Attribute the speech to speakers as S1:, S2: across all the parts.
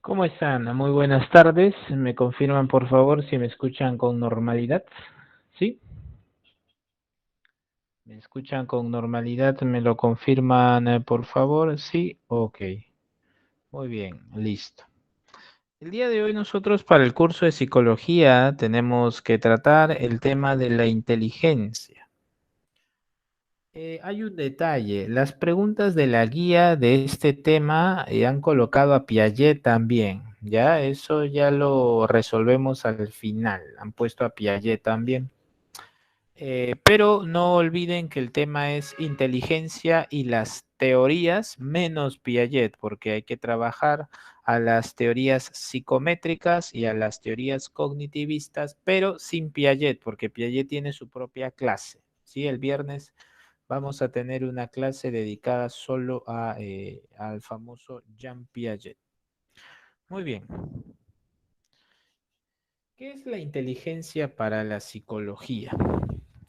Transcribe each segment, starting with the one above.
S1: ¿Cómo están? Muy buenas tardes. ¿Me confirman, por favor, si me escuchan con normalidad? ¿Sí? ¿Me escuchan con normalidad? ¿Me lo confirman, por favor? Sí. Ok. Muy bien. Listo. El día de hoy nosotros para el curso de psicología tenemos que tratar el tema de la inteligencia. Hay un detalle. Las preguntas de la guía de este tema han colocado a Piaget también. Ya, eso ya lo resolvemos al final. Han puesto a Piaget también. Pero no olviden que el tema es inteligencia y las teorías menos Piaget, porque hay que trabajar a las teorías psicométricas y a las teorías cognitivistas, pero sin Piaget, porque Piaget tiene su propia clase. ¿Sí? El viernes vamos a tener una clase dedicada solo al famoso Jean Piaget. Muy bien. ¿Qué es la inteligencia para la psicología?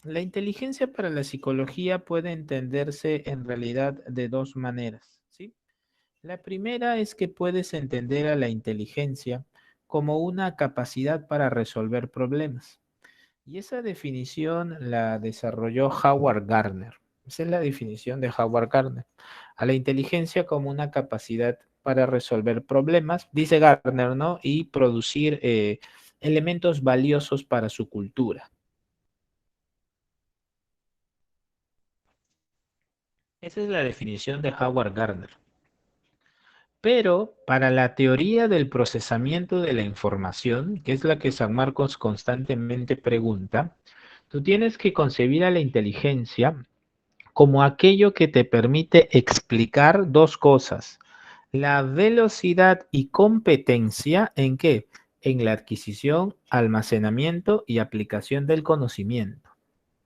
S1: La inteligencia para la psicología puede entenderse en realidad de dos maneras, ¿sí? La primera es que puedes entender a la inteligencia como una capacidad para resolver problemas. Y esa definición la desarrolló Howard Gardner. Esa es la definición de Howard Gardner. A la inteligencia como una capacidad para resolver problemas, dice Gardner, ¿no? Y producir elementos valiosos para su cultura. Esa es la definición de Howard Gardner. Pero para la teoría del procesamiento de la información, que es la que San Marcos constantemente pregunta, tú tienes que concebir a la inteligencia como aquello que te permite explicar dos cosas: la velocidad y competencia ¿en qué? En la adquisición, almacenamiento y aplicación del conocimiento.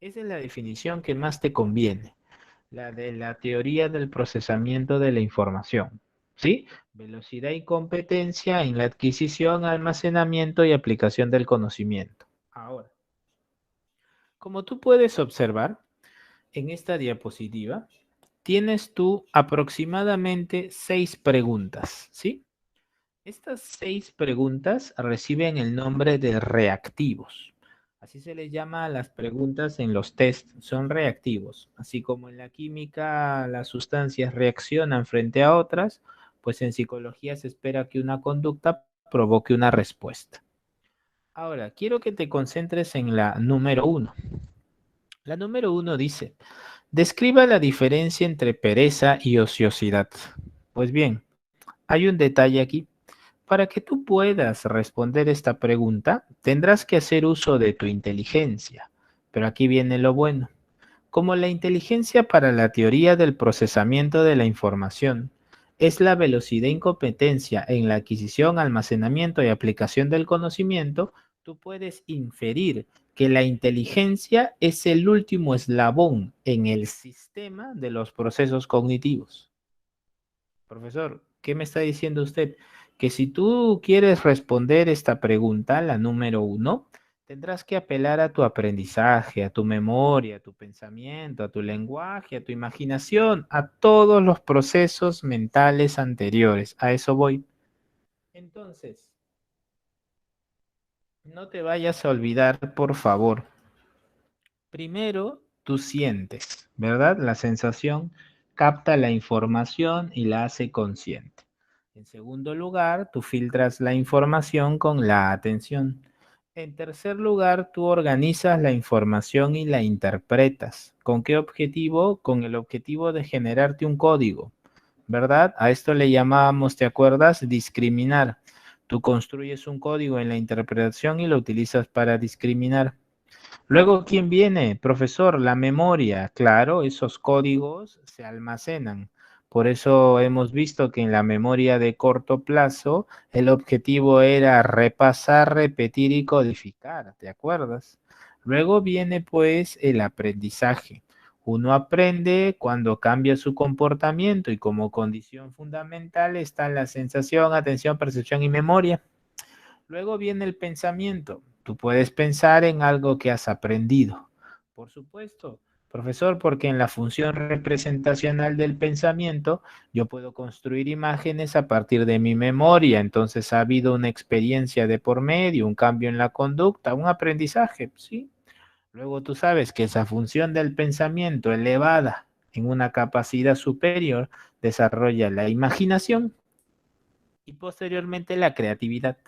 S1: Esa es la definición que más te conviene, la de la teoría del procesamiento de la información. ¿Sí? Velocidad y competencia en la adquisición, almacenamiento y aplicación del conocimiento. Ahora, como tú puedes observar en esta diapositiva, tienes tú aproximadamente 6 preguntas, ¿sí? Estas 6 preguntas reciben el nombre de reactivos. Así se les llama a las preguntas en los test, son reactivos. Así como en la química las sustancias reaccionan frente a otras, pues en psicología se espera que una conducta provoque una respuesta. Ahora, quiero que te concentres en la número 1. La número 1 dice: describa la diferencia entre pereza y ociosidad. Pues bien, hay un detalle aquí. Para que tú puedas responder esta pregunta, tendrás que hacer uso de tu inteligencia. Pero aquí viene lo bueno. Como la inteligencia para la teoría del procesamiento de la información es la velocidad e incompetencia en la adquisición, almacenamiento y aplicación del conocimiento, tú puedes inferir que la inteligencia es el último eslabón en el sistema de los procesos cognitivos. Profesor, ¿qué me está diciendo usted? Que si tú quieres responder esta pregunta, la número 1, tendrás que apelar a tu aprendizaje, a tu memoria, a tu pensamiento, a tu lenguaje, a tu imaginación, a todos los procesos mentales anteriores. A eso voy. Entonces, no te vayas a olvidar, por favor. Primero, tú sientes, ¿verdad? La sensación capta la información y la hace consciente. En segundo lugar, tú filtras la información con la atención. En tercer lugar, tú organizas la información y la interpretas. ¿Con qué objetivo? Con el objetivo de generarte un código, ¿verdad? A esto le llamábamos, ¿te acuerdas? Discriminar. Tú construyes un código en la interpretación y lo utilizas para discriminar. Luego, ¿quién viene? Profesor, la memoria. Claro, esos códigos se almacenan. Por eso hemos visto que en la memoria de corto plazo el objetivo era repasar, repetir y codificar, ¿te acuerdas? Luego viene pues el aprendizaje. Uno aprende cuando cambia su comportamiento y como condición fundamental están la sensación, atención, percepción y memoria. Luego viene el pensamiento. Tú puedes pensar en algo que has aprendido. Por supuesto, Profesor, porque en la función representacional del pensamiento yo puedo construir imágenes a partir de mi memoria, entonces ha habido una experiencia de por medio, un cambio en la conducta, un aprendizaje, ¿sí? Luego tú sabes que esa función del pensamiento elevada en una capacidad superior desarrolla la imaginación y posteriormente la creatividad.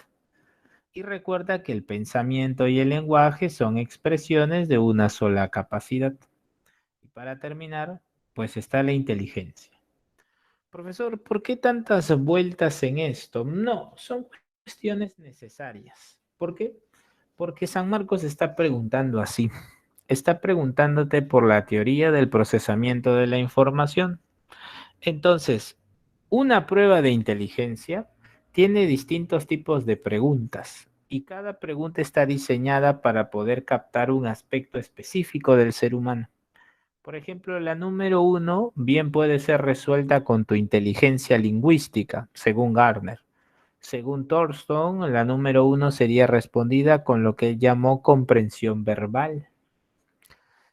S1: Y recuerda que el pensamiento y el lenguaje son expresiones de una sola capacidad. Y para terminar, pues está la inteligencia. Profesor, ¿por qué tantas vueltas en esto? No, son cuestiones necesarias. ¿Por qué? Porque San Marcos está preguntando así. Está preguntándote por la teoría del procesamiento de la información. Entonces, una prueba de inteligencia tiene distintos tipos de preguntas y cada pregunta está diseñada para poder captar un aspecto específico del ser humano. Por ejemplo, la número uno bien puede ser resuelta con tu inteligencia lingüística, según Gardner. Según Thornton, la número uno sería respondida con lo que él llamó comprensión verbal.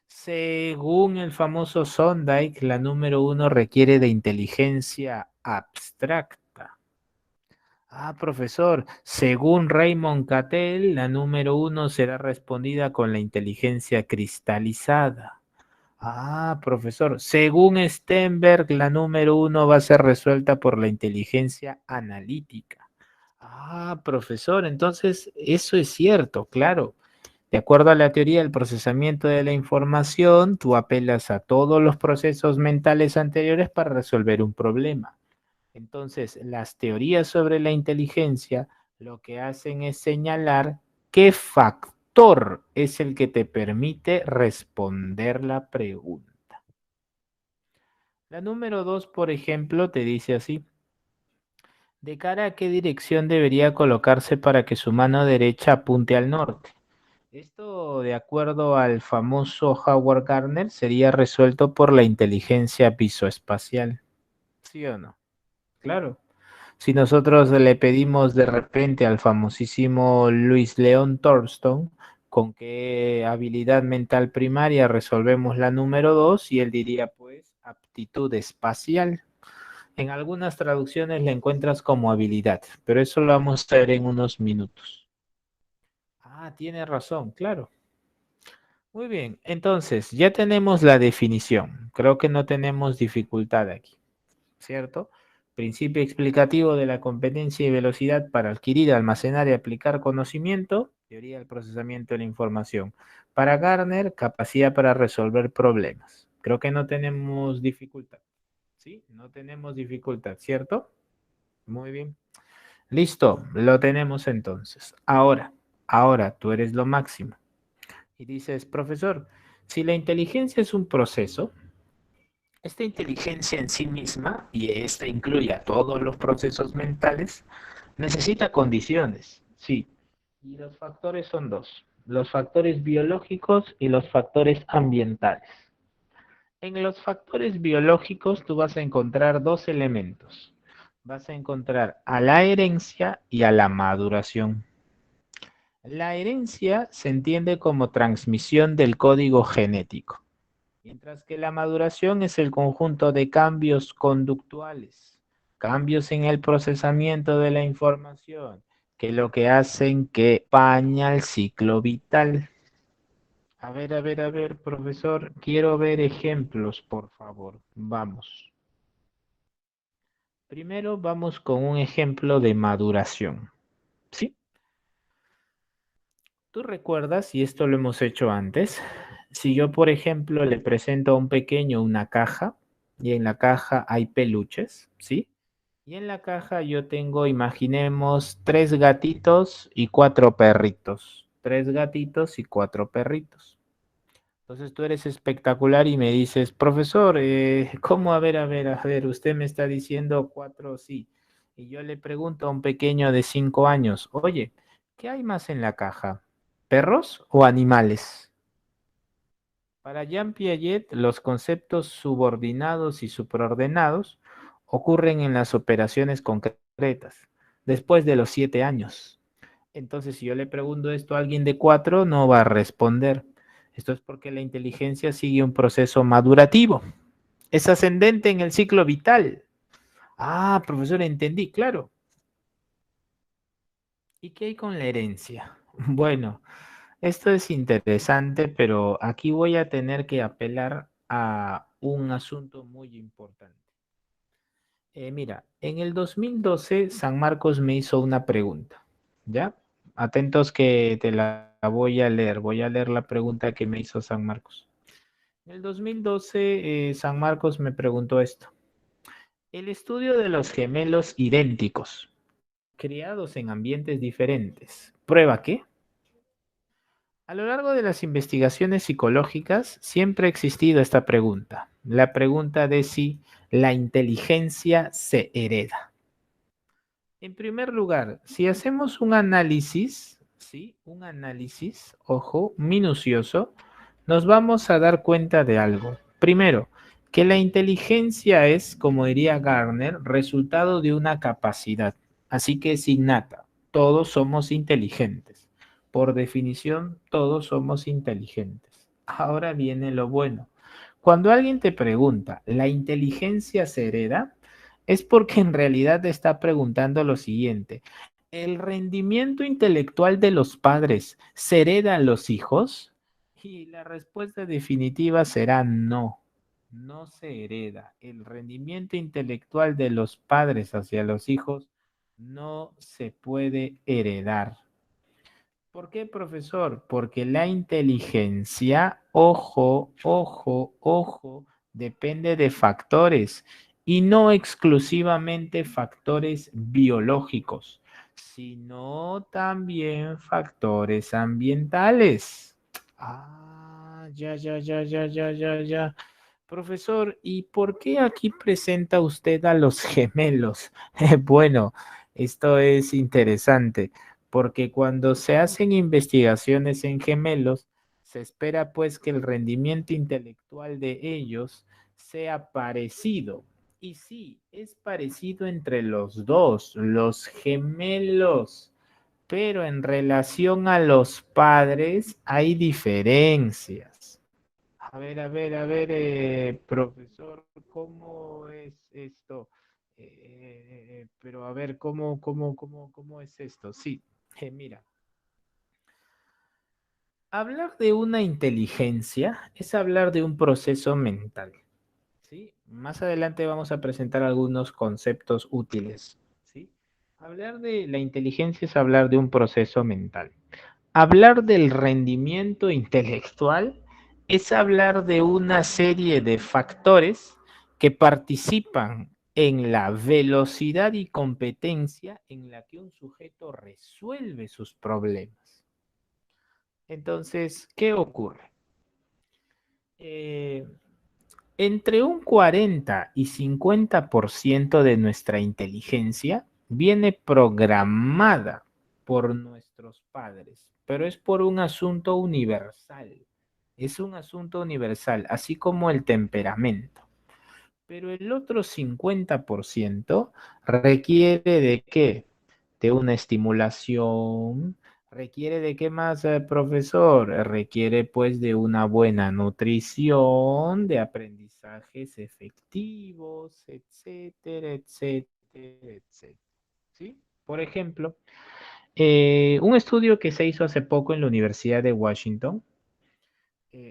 S1: Según el famoso Sondike, la número uno requiere de inteligencia abstracta. Ah, profesor, según Raymond Cattell, la número uno será respondida con la inteligencia cristalizada. Ah, profesor, según Stenberg, la número uno va a ser resuelta por la inteligencia analítica. Ah, profesor, entonces eso es cierto, claro. De acuerdo a la teoría del procesamiento de la información, tú apelas a todos los procesos mentales anteriores para resolver un problema. Entonces, las teorías sobre la inteligencia lo que hacen es señalar qué factor es el que te permite responder la pregunta. La número dos, por ejemplo, te dice así: ¿de cara a qué dirección debería colocarse para que su mano derecha apunte al norte? Esto, de acuerdo al famoso Howard Gardner, sería resuelto por la inteligencia visoespacial. ¿Sí o no? Claro. Si nosotros le pedimos de repente al famosísimo Luis León Thornton con qué habilidad mental primaria resolvemos la número 2, y él diría pues aptitud espacial. En algunas traducciones le encuentras como habilidad, pero eso lo vamos a ver en unos minutos. Ah, tiene razón, claro. Muy bien, entonces ya tenemos la definición. Creo que no tenemos dificultad aquí, ¿cierto? Principio explicativo de la competencia y velocidad para adquirir, almacenar y aplicar conocimiento, teoría del procesamiento de la información. Para Garner, capacidad para resolver problemas. Creo que no tenemos dificultad, ¿sí? No tenemos dificultad, ¿cierto? Muy bien. Listo, lo tenemos entonces. Ahora, tú eres lo máximo. Y dices, profesor, si la inteligencia es un proceso, esta inteligencia en sí misma, y esta incluye a todos los procesos mentales, necesita condiciones, sí. Y los factores son dos, los factores biológicos y los factores ambientales. En los factores biológicos tú vas a encontrar dos elementos. Vas a encontrar a la herencia y a la maduración. La herencia se entiende como transmisión del código genético, mientras que la maduración es el conjunto de cambios conductuales, cambios en el procesamiento de la información, que lo que hacen que paña el ciclo vital. A ver, profesor, quiero ver ejemplos, por favor. Vamos. Primero vamos con un ejemplo de maduración. ¿Sí? ¿Tú recuerdas, y esto lo hemos hecho antes, si yo, por ejemplo, le presento a un pequeño una caja y en la caja hay peluches, ¿sí? Y en la caja yo tengo, imaginemos, tres gatitos y cuatro perritos. Tres gatitos y cuatro perritos. Entonces tú eres espectacular y me dices, profesor, ¿cómo? A ver, usted me está diciendo cuatro, sí. Y yo le pregunto a un pequeño de 5 años, oye, ¿qué hay más en la caja? ¿Perros o animales? Para Jean Piaget, los conceptos subordinados y supraordenados ocurren en las operaciones concretas, después de los 7 años. Entonces, si yo le pregunto esto a alguien de 4, no va a responder. Esto es porque la inteligencia sigue un proceso madurativo. Es ascendente en el ciclo vital. Ah, profesor, entendí, claro. ¿Y qué hay con la herencia? Bueno, esto es interesante, pero aquí voy a tener que apelar a un asunto muy importante. Mira, en el 2012 San Marcos me hizo una pregunta, ¿ya? Atentos que te la voy a leer. Voy a leer la pregunta que me hizo San Marcos. En el 2012 San Marcos me preguntó esto. El estudio de los gemelos idénticos, criados en ambientes diferentes, ¿prueba qué? A lo largo de las investigaciones psicológicas siempre ha existido esta pregunta, la pregunta de si la inteligencia se hereda. En primer lugar, si hacemos un análisis, ¿sí? Un análisis, ojo, minucioso, nos vamos a dar cuenta de algo. Primero, que la inteligencia es, como diría Gardner, resultado de una capacidad, así que es innata. Todos somos inteligentes. Por definición, todos somos inteligentes. Ahora viene lo bueno. Cuando alguien te pregunta, ¿la inteligencia se hereda? Es porque en realidad te está preguntando lo siguiente. ¿El rendimiento intelectual de los padres se hereda a los hijos? Y la respuesta definitiva será no. No se hereda. El rendimiento intelectual de los padres hacia los hijos no se puede heredar. ¿Por qué, profesor? Porque la inteligencia, ojo, ojo, ojo, depende de factores y no exclusivamente factores biológicos, sino también factores ambientales. Ah, ya, ya, ya, ya, ya, ya, ya. Profesor, ¿y por qué aquí presenta usted a los gemelos? Bueno, esto es interesante porque cuando se hacen investigaciones en gemelos, se espera pues que el rendimiento intelectual de ellos sea parecido. Y sí, es parecido entre los dos, los gemelos, pero en relación a los padres hay diferencias. Profesor, ¿cómo es esto? Pero a ver, ¿cómo es esto? Sí, mira, hablar de una inteligencia es hablar de un proceso mental, ¿sí? Más adelante vamos a presentar algunos conceptos útiles, ¿sí? Hablar de la inteligencia es hablar de un proceso mental. Hablar del rendimiento intelectual es hablar de una serie de factores que participan en la velocidad y competencia en la que un sujeto resuelve sus problemas. Entonces, ¿qué ocurre? Eh, Entre un 40 y 50% de nuestra inteligencia viene programada por nuestros padres, pero es por un asunto universal. Es un asunto universal, así como el temperamento. Pero el otro 50% requiere de qué? De una estimulación. ¿Requiere de qué más, profesor? Requiere pues de una buena nutrición, de aprendizajes efectivos, etcétera, etcétera, etcétera. ¿Sí? Por ejemplo, un estudio que se hizo hace poco en la Universidad de Washington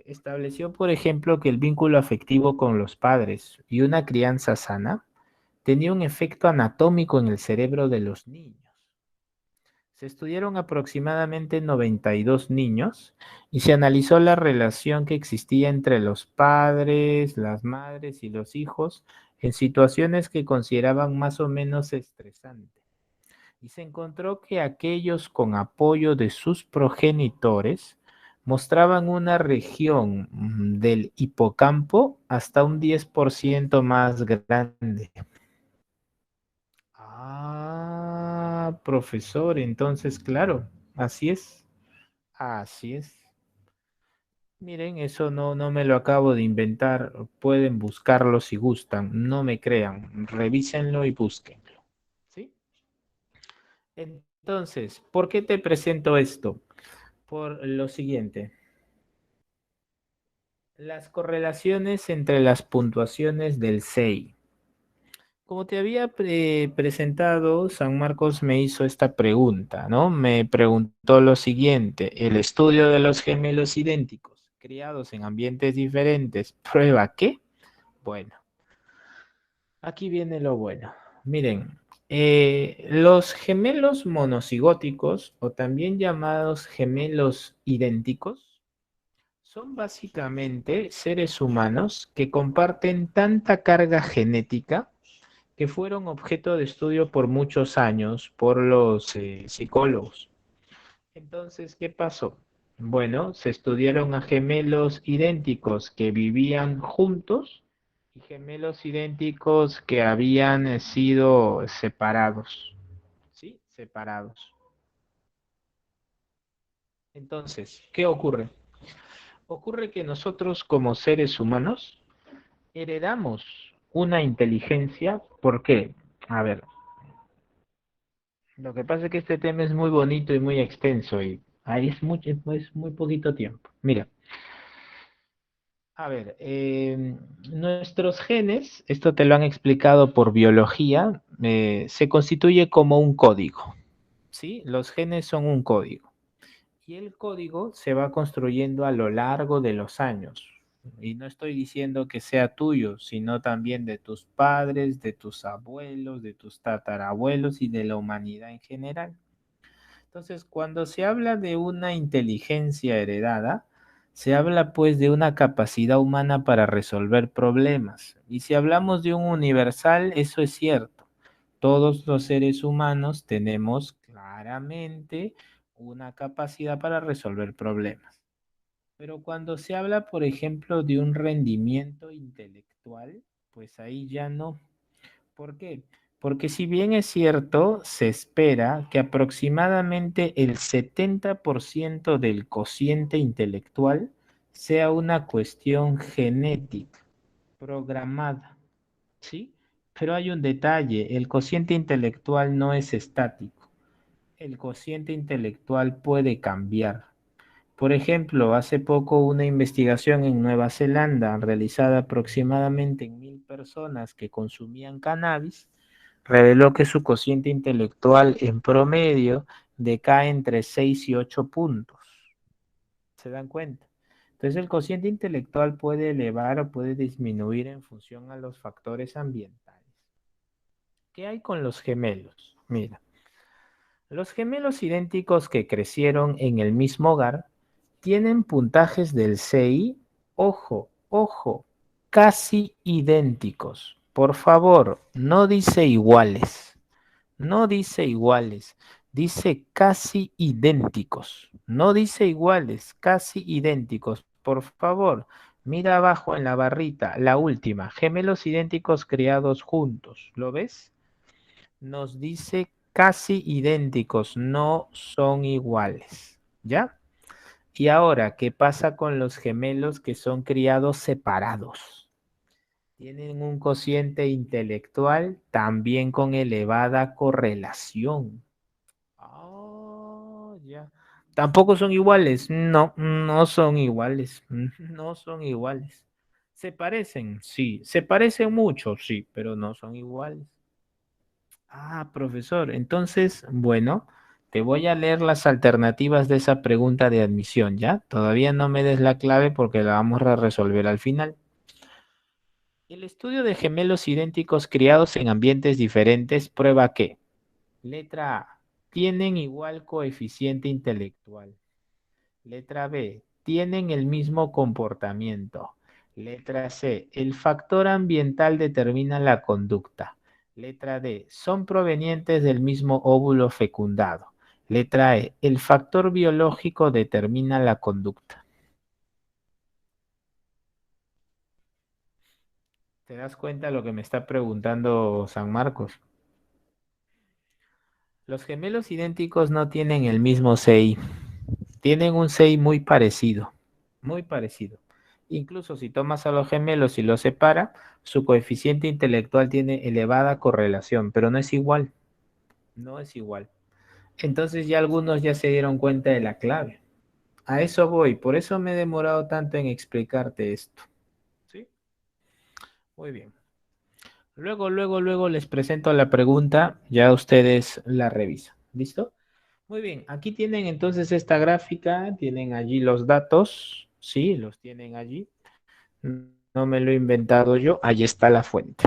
S1: estableció, por ejemplo, que el vínculo afectivo con los padres y una crianza sana tenía un efecto anatómico en el cerebro de los niños. Se estudiaron aproximadamente 92 niños y se analizó la relación que existía entre los padres, las madres y los hijos en situaciones que consideraban más o menos estresantes. Y se encontró que aquellos con apoyo de sus progenitores mostraban una región del hipocampo hasta un 10% más grande. Ah, profesor, entonces, claro, así es, así es. Miren, eso no me lo acabo de inventar, pueden buscarlo si gustan, no me crean, revísenlo y búsquenlo. ¿Sí? Entonces, ¿por qué te presento esto? Por lo siguiente. las correlaciones entre las puntuaciones del SEI. Como te había presentado, San Marcos me hizo esta pregunta, ¿no? Me preguntó lo siguiente: el estudio de los gemelos idénticos, criados en ambientes diferentes, ¿prueba qué? Bueno, aquí viene lo bueno. Miren, los gemelos monocigóticos, o también llamados gemelos idénticos, son básicamente seres humanos que comparten tanta carga genética que fueron objeto de estudio por muchos años por los psicólogos. Entonces, ¿qué pasó? Bueno, se estudiaron a gemelos idénticos que vivían juntos y gemelos idénticos que habían sido separados. ¿Sí? Separados. Entonces, ¿qué ocurre? Ocurre que nosotros como seres humanos heredamos una inteligencia. ¿Por qué? A ver, lo que pasa es que este tema es muy bonito y muy extenso y ahí es muy poquito tiempo. Mira, a ver, nuestros genes, esto te lo han explicado por biología, se constituye como un código, ¿sí? Los genes son un código. Y el código se va construyendo a lo largo de los años. Y no estoy diciendo que sea tuyo, sino también de tus padres, de tus abuelos, de tus tatarabuelos y de la humanidad en general. Entonces, cuando se habla de una inteligencia heredada, se habla pues de una capacidad humana para resolver problemas. Y si hablamos de un universal, eso es cierto. Todos los seres humanos tenemos claramente una capacidad para resolver problemas. Pero cuando se habla, por ejemplo, de un rendimiento intelectual, pues ahí ya no. ¿Por qué? Porque si bien es cierto, se espera que aproximadamente el 70% del cociente intelectual sea una cuestión genética, programada, ¿sí? Pero hay un detalle: el cociente intelectual no es estático. El cociente intelectual puede cambiar. Por ejemplo, hace poco una investigación en Nueva Zelanda realizada aproximadamente en 1.000 personas que consumían cannabis reveló que su cociente intelectual en promedio decae entre 6 y 8 puntos. ¿Se dan cuenta? Entonces el cociente intelectual puede elevar o puede disminuir en función a los factores ambientales. ¿Qué hay con los gemelos? Mira, los gemelos idénticos que crecieron en el mismo hogar tienen puntajes del CI, ojo, ojo, casi idénticos. Por favor, no dice iguales. No dice iguales, dice casi idénticos. No dice iguales, casi idénticos. Por favor, mira abajo en la barrita, la última, gemelos idénticos criados juntos. ¿Lo ves? Nos dice casi idénticos, no son iguales. ¿Ya? Y ahora, ¿qué pasa con los gemelos que son criados separados? Tienen un cociente intelectual también con elevada correlación. Ah, ya. Tampoco son iguales. No, no son iguales. No son iguales. ¿Se parecen? Sí. ¿Se parecen mucho? Sí, pero no son iguales. Ah, profesor. Entonces, bueno, te voy a leer las alternativas de esa pregunta de admisión, ¿ya? Todavía no me des la clave porque la vamos a resolver al final. El estudio de gemelos idénticos criados en ambientes diferentes prueba que: letra A, tienen igual coeficiente intelectual. Letra B, tienen el mismo comportamiento. Letra C, el factor ambiental determina la conducta. Letra D, son provenientes del mismo óvulo fecundado. Letra E, el factor biológico determina la conducta. ¿Te das cuenta de lo que me está preguntando San Marcos? Los gemelos idénticos no tienen el mismo CI. Tienen un CI muy parecido, muy parecido. Incluso si tomas a los gemelos y los separa, su coeficiente intelectual tiene elevada correlación, pero no es igual, no es igual. Entonces ya algunos ya se dieron cuenta de la clave. A eso voy, por eso me he demorado tanto en explicarte esto. ¿Sí? Muy bien. Luego les presento la pregunta, ya ustedes la revisan. ¿Listo? Muy bien, aquí tienen entonces esta gráfica, tienen allí los datos, sí, los tienen allí. No me lo he inventado yo, ahí está la fuente.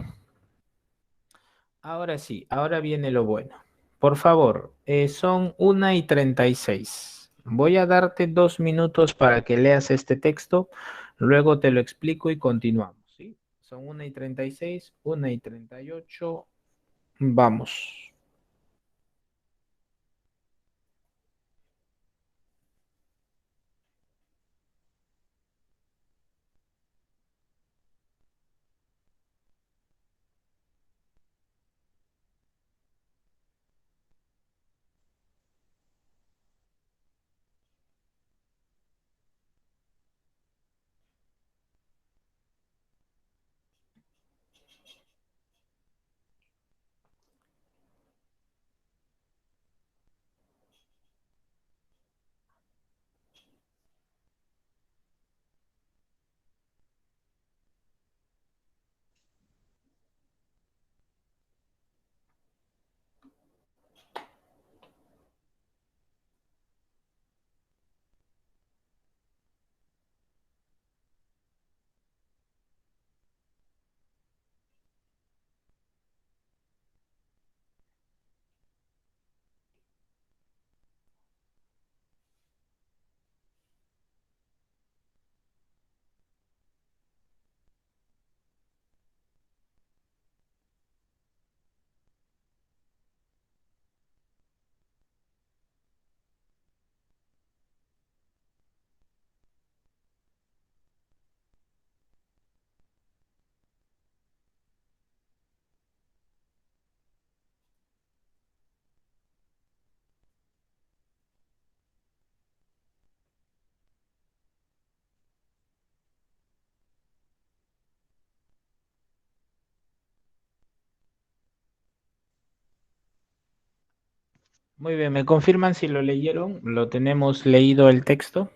S1: Ahora sí, ahora viene lo bueno. Por favor, son 1:36. Voy a darte 2 minutos para que leas este texto, luego te lo explico y continuamos, ¿sí? Son 1:36, 1:38. Vamos. Muy bien, ¿me confirman si lo leyeron? ¿Lo tenemos leído el texto?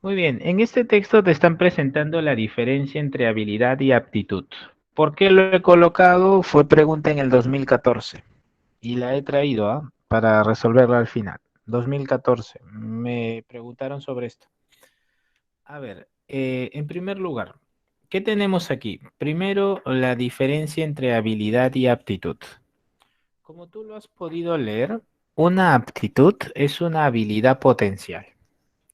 S1: Muy bien, en este texto te están presentando la diferencia entre habilidad y aptitud. ¿Por qué lo he colocado? Fue pregunta en el 2014 y la he traído para resolverla al final. 2014, me preguntaron sobre esto. A ver, en primer lugar, ¿qué tenemos aquí? Primero, la diferencia entre habilidad y aptitud. Como tú lo has podido leer, una aptitud es una habilidad potencial.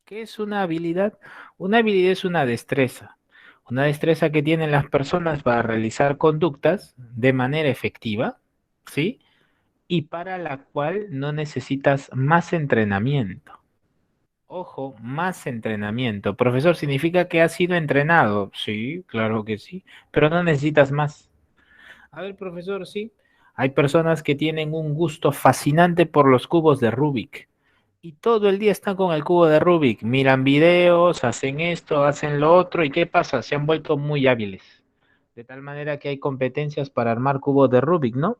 S1: ¿Qué es una habilidad? Una habilidad es una destreza que tienen las personas para realizar conductas de manera efectiva, ¿sí? Y para la cual no necesitas más entrenamiento. Ojo, más entrenamiento. Profesor, ¿significa que has sido entrenado? Sí, claro que sí, pero no necesitas más. A ver, profesor, sí. Hay personas que tienen un gusto fascinante por los cubos de Rubik y todo el día están con el cubo de Rubik. Miran videos, hacen esto, hacen lo otro y ¿qué pasa? Se han vuelto muy hábiles. De tal manera que hay competencias para armar cubos de Rubik, ¿no?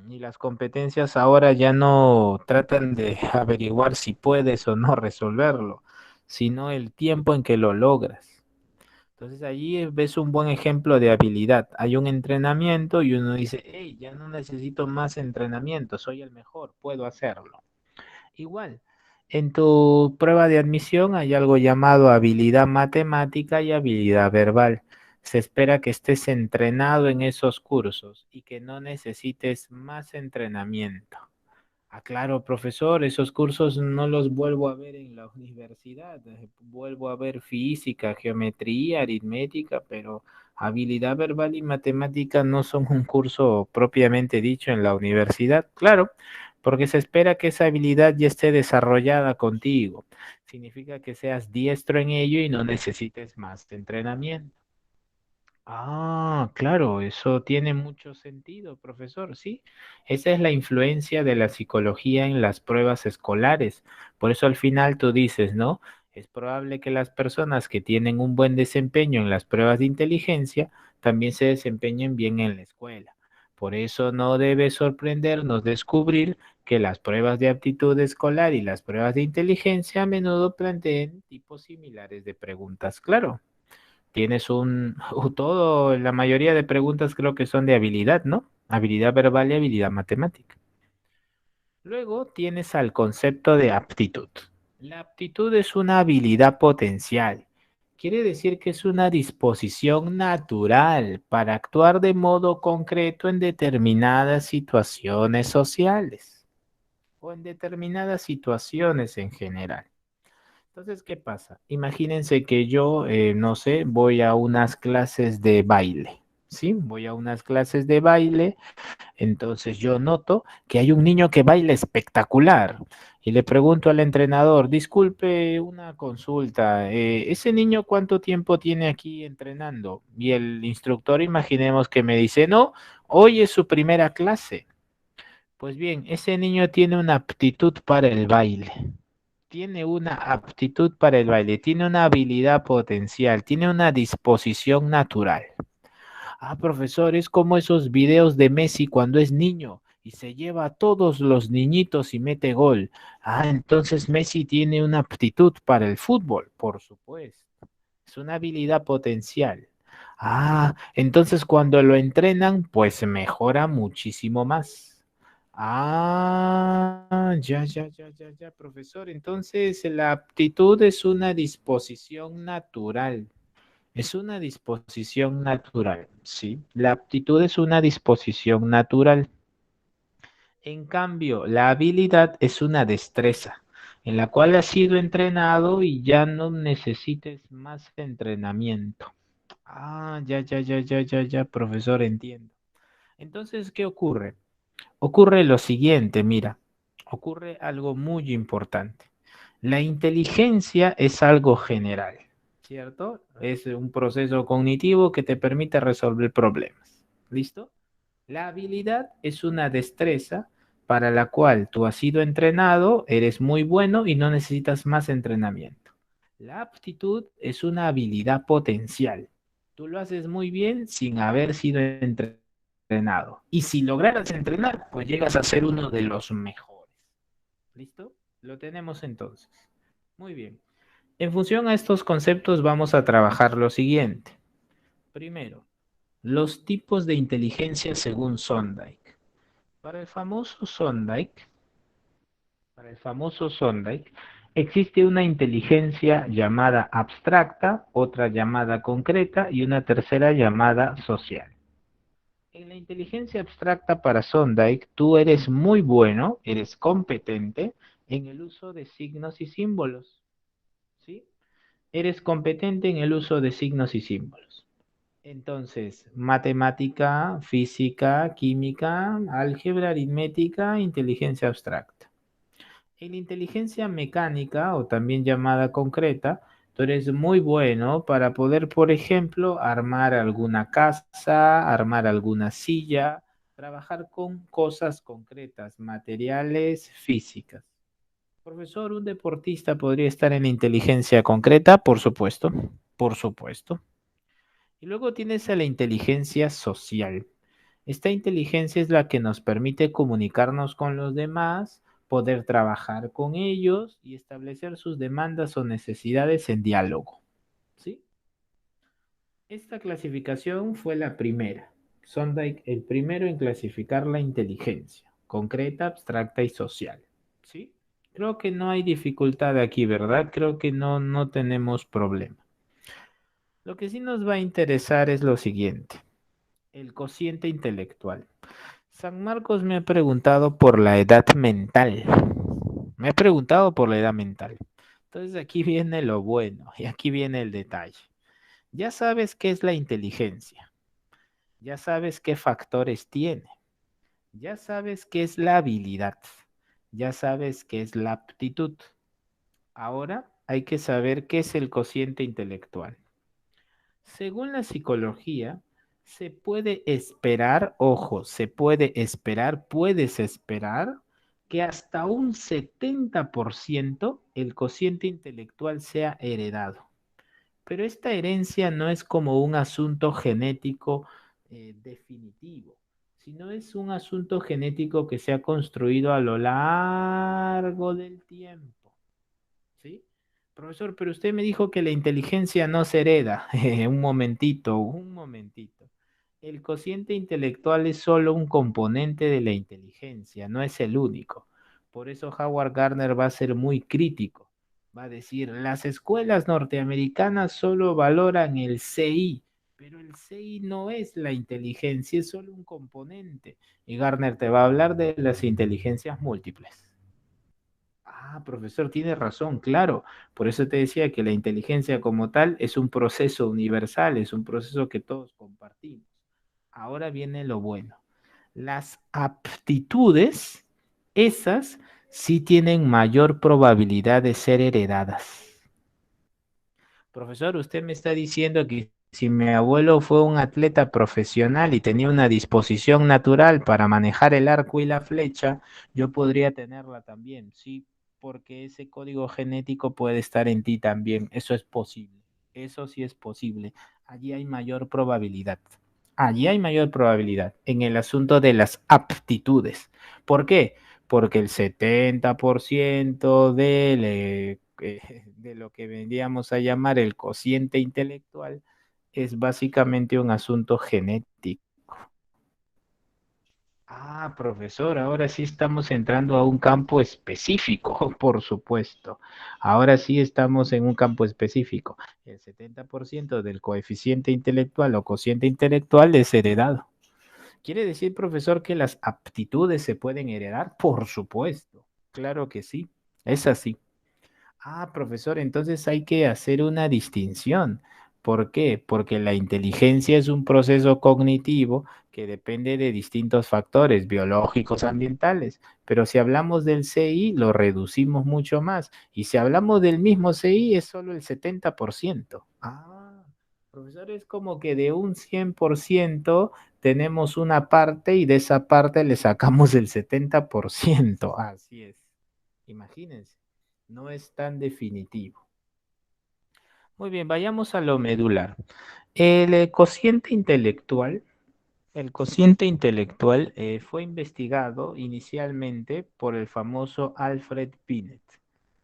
S1: Y las competencias ahora ya no tratan de averiguar si puedes o no resolverlo, sino el tiempo en que lo logras. Entonces allí ves un buen ejemplo de habilidad. Hay un entrenamiento y uno dice, hey, ya no necesito más entrenamiento, soy el mejor, puedo hacerlo. Igual, en tu prueba de admisión hay algo llamado habilidad matemática y habilidad verbal. Se espera que estés entrenado en esos cursos y que no necesites más entrenamiento. Aclaro, profesor, esos cursos no los vuelvo a ver en la universidad. Vuelvo a ver física, geometría, aritmética, pero habilidad verbal y matemática no son un curso propiamente dicho en la universidad. Claro, porque se espera que esa habilidad ya esté desarrollada contigo. Significa que seas diestro en ello y no necesites más entrenamiento. Ah, claro, eso tiene mucho sentido, profesor. Sí, esa es la influencia de la psicología en las pruebas escolares. Por eso al final tú dices, ¿no? Es probable que las personas que tienen un buen desempeño en las pruebas de inteligencia también se desempeñen bien en la escuela. Por eso no debe sorprendernos descubrir que las pruebas de aptitud escolar y las pruebas de inteligencia a menudo planteen tipos similares de preguntas. Claro, tienes la mayoría de preguntas creo que son de habilidad, ¿no? Habilidad verbal y habilidad matemática. Luego tienes al concepto de aptitud. La aptitud es una habilidad potencial. Quiere decir que es una disposición natural para actuar de modo concreto en determinadas situaciones sociales o en determinadas situaciones en general. Entonces, ¿qué pasa? Imagínense que yo, no sé, voy a unas clases de baile, ¿sí? Voy a unas clases de baile, entonces yo noto que hay un niño que baila espectacular y le pregunto al entrenador, disculpe una consulta, ¿ese niño cuánto tiempo tiene aquí entrenando? Y el instructor, imaginemos que me dice, no, hoy es su primera clase. Pues bien, ese niño tiene una aptitud para el baile. Tiene una aptitud para el baile, tiene una habilidad potencial, tiene una disposición natural. Ah, profesor, es como esos videos de Messi cuando es niño y se lleva a todos los niñitos y mete gol. Ah, entonces Messi tiene una aptitud para el fútbol, por supuesto. Es una habilidad potencial. Ah, entonces cuando lo entrenan, pues mejora muchísimo más. Ah, ya, profesor. Entonces la aptitud es una disposición natural. Es una disposición natural, ¿sí? La aptitud es una disposición natural. En cambio, la habilidad es una destreza en la cual has sido entrenado y ya no necesites más entrenamiento. Ah, ya, profesor, entiendo. Entonces, ¿qué ocurre? Ocurre lo siguiente, mira, ocurre algo muy importante. La inteligencia es algo general, ¿cierto? Es un proceso cognitivo que te permite resolver problemas. ¿Listo? La habilidad es una destreza para la cual tú has sido entrenado, eres muy bueno y no necesitas más entrenamiento. La aptitud es una habilidad potencial. Tú lo haces muy bien sin haber sido entrenado. Y si lograras entrenar, pues llegas a ser uno de los mejores. ¿Listo? Lo tenemos entonces. Muy bien. En función a estos conceptos vamos a trabajar lo siguiente. Primero, los tipos de inteligencia según Sondike. Para el famoso Sondike, existe una inteligencia llamada abstracta, otra llamada concreta y una tercera llamada social. En la inteligencia abstracta para Sondike, tú eres muy bueno, eres competente en el uso de signos y símbolos, ¿sí? Eres competente en el uso de signos y símbolos. Entonces, matemática, física, química, álgebra, aritmética, inteligencia abstracta. En inteligencia mecánica, o también llamada concreta, tú eres muy bueno para poder, por ejemplo, armar alguna casa, armar alguna silla, trabajar con cosas concretas, materiales, físicas. Profesor, ¿un deportista podría estar en inteligencia concreta? Por supuesto, por supuesto. Y luego tienes a la inteligencia social. Esta inteligencia es la que nos permite comunicarnos con los demás, poder trabajar con ellos y establecer sus demandas o necesidades en diálogo. ¿Sí? Esta clasificación fue la primera. Sondike, el primero en clasificar la inteligencia, concreta, abstracta y social. ¿Sí? Creo que no hay dificultad aquí, ¿verdad? Creo que no tenemos problema. Lo que sí nos va a interesar es lo siguiente. El cociente intelectual. San Marcos me ha preguntado por la edad mental. Me ha preguntado por la edad mental. Entonces aquí viene lo bueno y aquí viene el detalle. Ya sabes qué es la inteligencia. Ya sabes qué factores tiene. Ya sabes qué es la habilidad. Ya sabes qué es la aptitud. Ahora hay que saber qué es el cociente intelectual. Según la psicología, se puede esperar, ojo, se puede esperar, puedes esperar que hasta un 70% el cociente intelectual sea heredado. Pero esta herencia no es como un asunto genético definitivo, sino es un asunto genético que se ha construido a lo largo del tiempo. ¿Sí? Profesor, pero usted me dijo que la inteligencia no se hereda. Un momentito, un momentito. El cociente intelectual es solo un componente de la inteligencia, no es el único. Por eso Howard Gardner va a ser muy crítico. Va a decir, las escuelas norteamericanas solo valoran el CI, pero el CI no es la inteligencia, es solo un componente. Y Gardner te va a hablar de las inteligencias múltiples. Ah, profesor, tiene razón, claro. Por eso te decía que la inteligencia como tal es un proceso universal, es un proceso que todos compartimos. Ahora viene lo bueno. Las aptitudes, esas sí tienen mayor probabilidad de ser heredadas. Profesor, usted me está diciendo que si mi abuelo fue un atleta profesional y tenía una disposición natural para manejar el arco y la flecha, yo podría tenerla también. Sí, porque ese código genético puede estar en ti también. Eso es posible. Eso sí es posible. Allí hay mayor probabilidad. Allí hay mayor probabilidad en el asunto de las aptitudes. ¿Por qué? Porque el 70% de lo que vendríamos a llamar el cociente intelectual es básicamente un asunto genético. Ah, profesor, ahora sí estamos entrando a un campo específico, por supuesto. Ahora sí estamos en un campo específico. El 70% del coeficiente intelectual o cociente intelectual es heredado. ¿Quiere decir, profesor, que las aptitudes se pueden heredar? Por supuesto, claro que sí, es así. Ah, profesor, entonces hay que hacer una distinción. ¿Por qué? Porque la inteligencia es un proceso cognitivo que depende de distintos factores biológicos, ambientales. Pero si hablamos del CI, lo reducimos mucho más. Y si hablamos del mismo CI, es solo el 70%. Ah, profesor, es como que de un 100% tenemos una parte y de esa parte le sacamos el 70%. Así es. Imagínense, no es tan definitivo. Muy bien, vayamos a lo medular. Cociente intelectual, el cociente intelectual fue investigado inicialmente por el famoso Alfred Binet.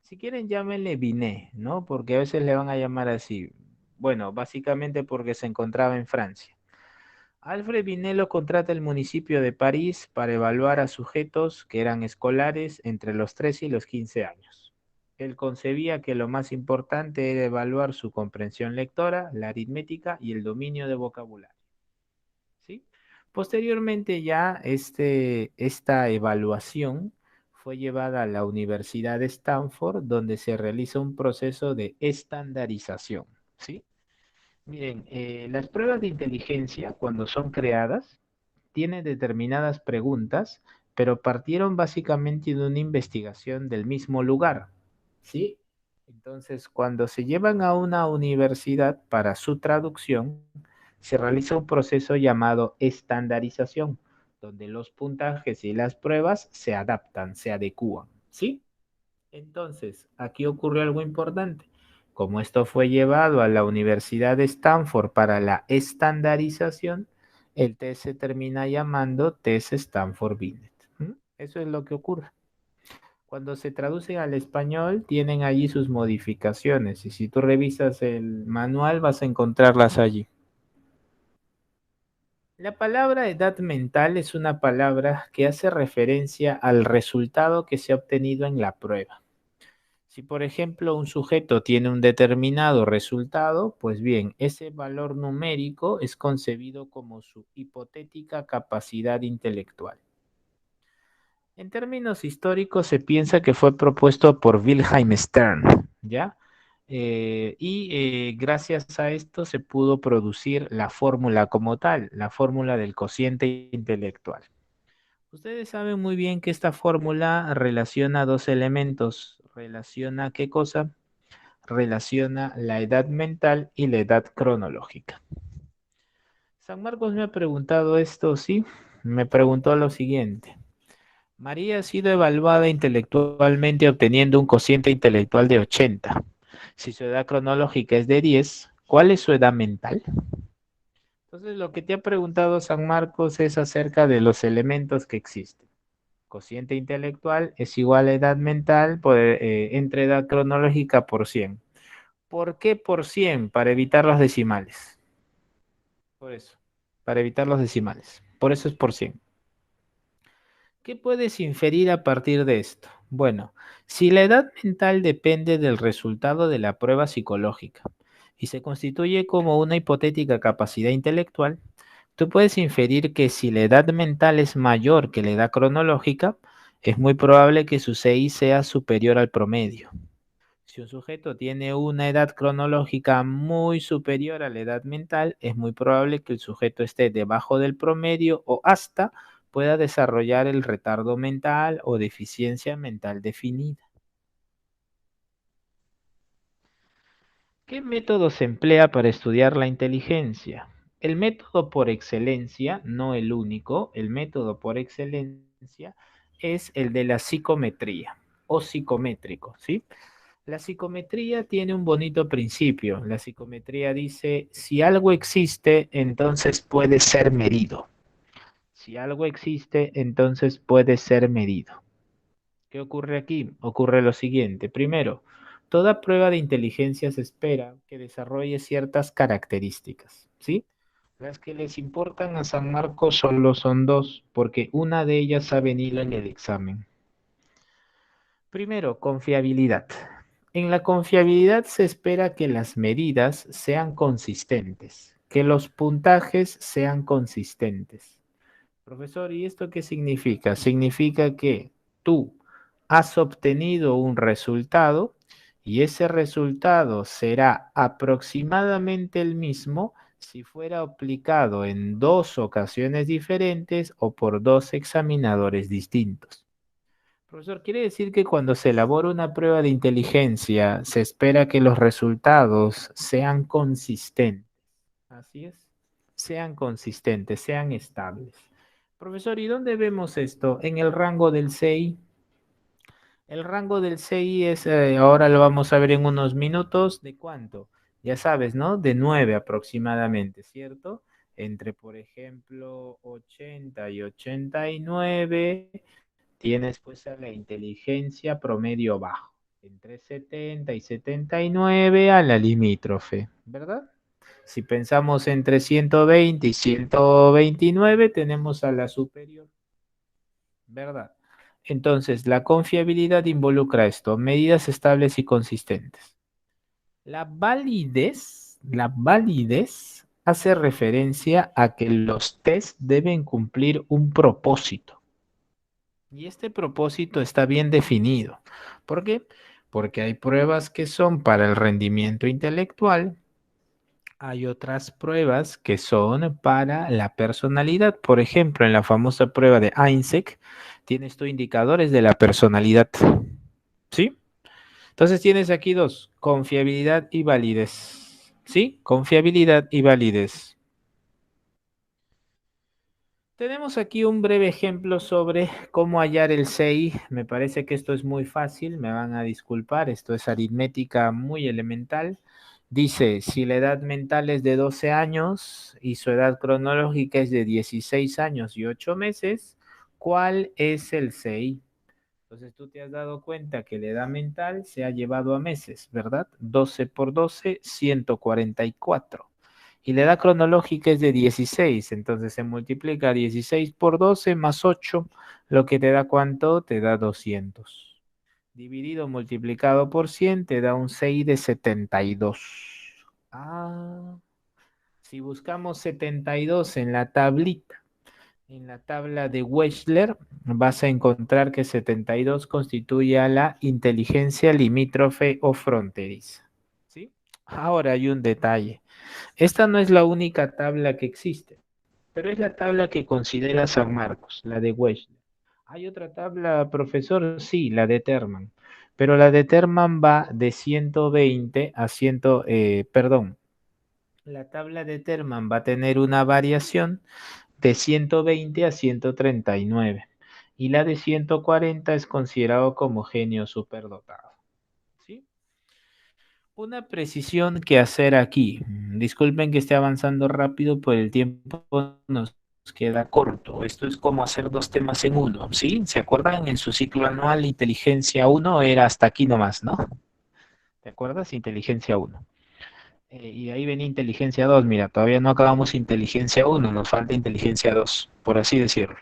S1: Si quieren, llámenle Binet, ¿no? Porque a veces le van a llamar así. Bueno, básicamente porque se encontraba en Francia. Alfred Binet lo contrata el municipio de París para evaluar a sujetos que eran escolares entre los 13 y los 15 años. Él concebía que lo más importante era evaluar su comprensión lectora, la aritmética y el dominio de vocabulario. ¿Sí? Posteriormente ya esta evaluación fue llevada a la Universidad de Stanford, donde se realiza un proceso de estandarización. ¿Sí? Miren, las pruebas de inteligencia, cuando son creadas, tienen determinadas preguntas, pero partieron básicamente de una investigación del mismo lugar. ¿Sí? Entonces, cuando se llevan a una universidad para su traducción, se realiza un proceso llamado estandarización, donde los puntajes y las pruebas se adaptan, se adecúan. ¿Sí? Entonces, aquí ocurrió algo importante. Como esto fue llevado a la Universidad de Stanford para la estandarización, el test se termina llamando test Stanford-Binet. ¿Mm? Eso es lo que ocurre. Cuando se traducen al español, tienen allí sus modificaciones y si tú revisas el manual vas a encontrarlas allí. La palabra edad mental es una palabra que hace referencia al resultado que se ha obtenido en la prueba. Si, por ejemplo, un sujeto tiene un determinado resultado, pues bien, ese valor numérico es concebido como su hipotética capacidad intelectual. En términos históricos, se piensa que fue propuesto por Wilhelm Stern, ¿ya? Gracias a esto se pudo producir la fórmula como tal, la fórmula del cociente intelectual. Ustedes saben muy bien que esta fórmula relaciona dos elementos. ¿Relaciona qué cosa? Relaciona la edad mental y la edad cronológica. San Marcos me ha preguntado esto, ¿sí? Me preguntó lo siguiente. María ha sido evaluada intelectualmente obteniendo un cociente intelectual de 80. Si su edad cronológica es de 10, ¿cuál es su edad mental? Entonces, lo que te ha preguntado San Marcos es acerca de los elementos que existen. Cociente intelectual es igual a edad mental entre edad cronológica por 100. ¿Por qué por 100? Para evitar los decimales. Por eso, para evitar los decimales. Por eso es por 100. ¿Qué puedes inferir a partir de esto? Bueno, si la edad mental depende del resultado de la prueba psicológica y se constituye como una hipotética capacidad intelectual, tú puedes inferir que si la edad mental es mayor que la edad cronológica, es muy probable que su CI sea superior al promedio. Si un sujeto tiene una edad cronológica muy superior a la edad mental, es muy probable que el sujeto esté debajo del promedio o hasta pueda desarrollar el retardo mental o deficiencia mental definida. ¿Qué método se emplea para estudiar la inteligencia? El método por excelencia, no el único, el método por excelencia es el de la psicometría o psicométrico, ¿sí? La psicometría tiene un bonito principio. La psicometría dice, si algo existe, entonces puede ser medido. Si algo existe, entonces puede ser medido. ¿Qué ocurre aquí? Ocurre lo siguiente. Primero, toda prueba de inteligencia se espera que desarrolle ciertas características, ¿sí? Las que les importan a San Marcos solo son dos, porque una de ellas ha venido en el examen. Primero, confiabilidad. En la confiabilidad se espera que las medidas sean consistentes, que los puntajes sean consistentes. Profesor, ¿y esto qué significa? Significa que tú has obtenido un resultado y ese resultado será aproximadamente el mismo si fuera aplicado en dos ocasiones diferentes o por dos examinadores distintos. Profesor, quiere decir que cuando se elabora una prueba de inteligencia, se espera que los resultados sean consistentes. Así es, sean consistentes, sean estables. Profesor, ¿y dónde vemos esto? En el rango del CI. El rango del CI es, ahora lo vamos a ver en unos minutos, ¿de cuánto? Ya sabes, ¿no? De 9 aproximadamente, ¿cierto? Entre, por ejemplo, 80 y 89 tienes pues a la inteligencia promedio bajo, entre 70 y 79 a la limítrofe, ¿verdad? Si pensamos entre 120 y 129 tenemos a la superior, ¿verdad? Entonces, la confiabilidad involucra esto, medidas estables y consistentes. La validez hace referencia a que los test deben cumplir un propósito. Y este propósito está bien definido. ¿Por qué? Porque hay pruebas que son para el rendimiento intelectual, hay otras pruebas que son para la personalidad. Por ejemplo, en la famosa prueba de Einstein, tienes tú indicadores de la personalidad. ¿Sí? Entonces tienes aquí dos, confiabilidad y validez. ¿Sí? Confiabilidad y validez. Tenemos aquí un breve ejemplo sobre cómo hallar el CI. Me parece que esto es muy fácil, me van a disculpar, esto es aritmética muy elemental. Dice, si la edad mental es de 12 años y su edad cronológica es de 16 años y 8 meses, ¿cuál es el CI? Entonces tú te has dado cuenta que la edad mental se ha llevado a meses, ¿verdad? 12 por 12, 144. Y la edad cronológica es de 16, entonces se multiplica 16 por 12 más 8, lo que te da ¿cuánto? Te da 200. Dividido multiplicado por 100 te da un 6 de 72. Ah, si buscamos 72 en la tablita, en la tabla de Wechsler vas a encontrar que 72 constituye a la inteligencia limítrofe o fronteriza. ¿Sí? Ahora hay un detalle. Esta no es la única tabla que existe, pero es la tabla que considera San Marcos, la de Wechsler. ¿Hay otra tabla, profesor? Sí, la de Terman. Pero la de Terman va de 120 a 100, perdón, la tabla de Terman va a tener una variación de 120 a 139 y la de 140 es considerado como genio superdotado. ¿Sí? Una precisión que hacer aquí. Disculpen que esté avanzando rápido, por el tiempo nos queda corto. Esto es como hacer dos temas en uno, ¿sí? ¿Se acuerdan? En su ciclo anual, inteligencia uno era hasta aquí nomás, ¿no? ¿Te acuerdas? Inteligencia uno. Y de ahí venía inteligencia 2. Mira, todavía no acabamos inteligencia uno, nos falta inteligencia 2, por así decirlo.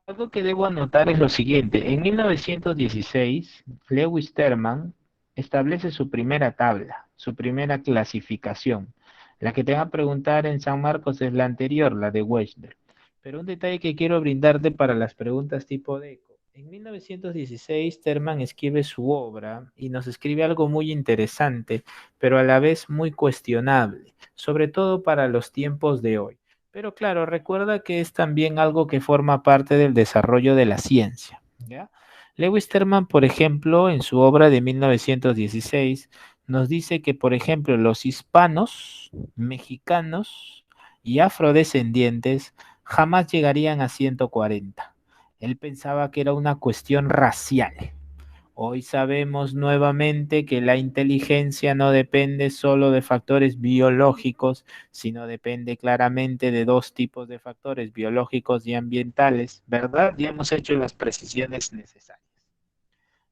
S1: Algo que debo anotar es lo siguiente. En 1916, Lewis Terman establece su primera tabla, su primera clasificación. La que te va a preguntar en San Marcos es la anterior, la de Wechsler. Pero un detalle que quiero brindarte para las preguntas tipo DECO. En 1916, Terman escribe su obra y nos escribe algo muy interesante, pero a la vez muy cuestionable, sobre todo para los tiempos de hoy. Pero claro, recuerda que es también algo que forma parte del desarrollo de la ciencia, ¿ya? Lewis Terman, por ejemplo, en su obra de 1916, nos dice que, por ejemplo, los hispanos, mexicanos y afrodescendientes jamás llegarían a 140. Él pensaba que era una cuestión racial. Hoy sabemos nuevamente que la inteligencia no depende solo de factores biológicos, sino depende claramente de dos tipos de factores, biológicos y ambientales, ¿verdad? Ya hemos hecho las precisiones necesarias.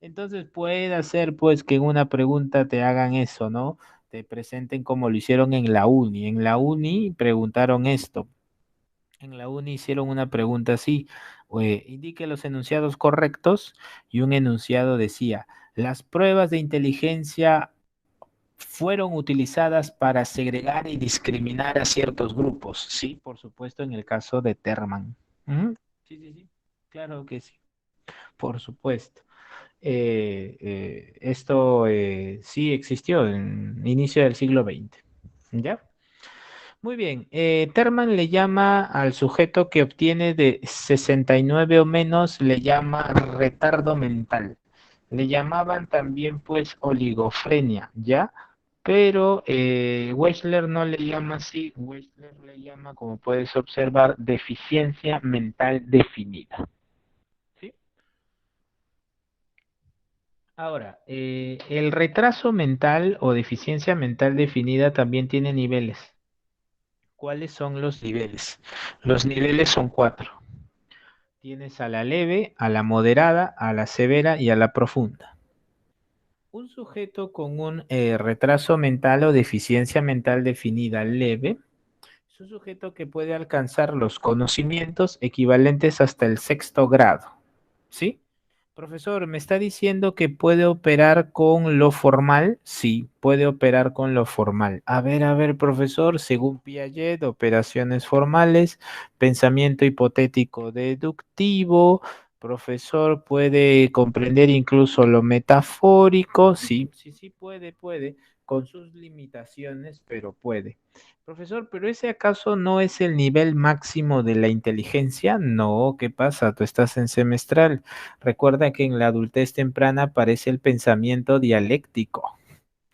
S1: Entonces puede ser pues que en una pregunta te hagan eso, ¿no? Te presenten como lo hicieron en la uni. En la uni preguntaron esto. En la uni hicieron una pregunta así, indique los enunciados correctos y un enunciado decía, las pruebas de inteligencia fueron utilizadas para segregar y discriminar a ciertos grupos. Sí, por supuesto, en el caso de Terman. Ujú. Sí, sí, sí, claro que sí, por supuesto. Esto sí existió en inicio del siglo XX. ¿Ya? Muy bien, Terman le llama al sujeto que obtiene de 69 o menos, le llama retardo mental. Le llamaban también pues oligofrenia, ¿ya? Pero Wechsler no le llama así, Wechsler le llama, como puedes observar, deficiencia mental definida. ¿Sí? Ahora, el retraso mental o deficiencia mental definida también tiene niveles. ¿Cuáles son los niveles? Los niveles son cuatro. Tienes a la leve, a la moderada, a la severa y a la profunda. Un sujeto con un retraso mental o deficiencia mental definida leve es un sujeto que puede alcanzar los conocimientos equivalentes hasta el sexto grado. ¿Sí? Profesor, ¿me está diciendo que puede operar con lo formal? Sí, puede operar con lo formal. A ver, profesor, según Piaget, operaciones formales, pensamiento hipotético deductivo, profesor, puede comprender incluso lo metafórico. Sí, sí, sí, puede, con sus limitaciones, pero puede. Profesor, ¿pero ese acaso no es el nivel máximo de la inteligencia? No, ¿qué pasa? Tú estás en semestral. Recuerda que en la adultez temprana aparece el pensamiento dialéctico.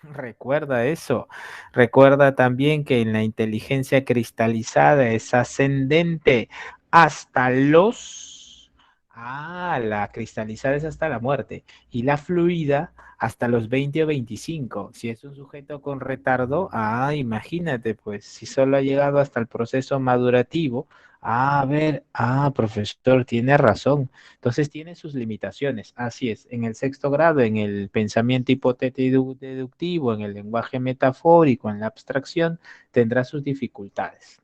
S1: Recuerda eso. Recuerda también que en la inteligencia cristalizada es ascendente hasta los... Ah, la cristalizada es hasta la muerte. Y la fluida hasta los 20 o 25. Si es un sujeto con retardo, imagínate, pues, si solo ha llegado hasta el proceso madurativo. A ver, profesor, tiene razón. Entonces tiene sus limitaciones. Así es, en el sexto grado, en el pensamiento hipotético deductivo, en el lenguaje metafórico, en la abstracción, tendrá sus dificultades.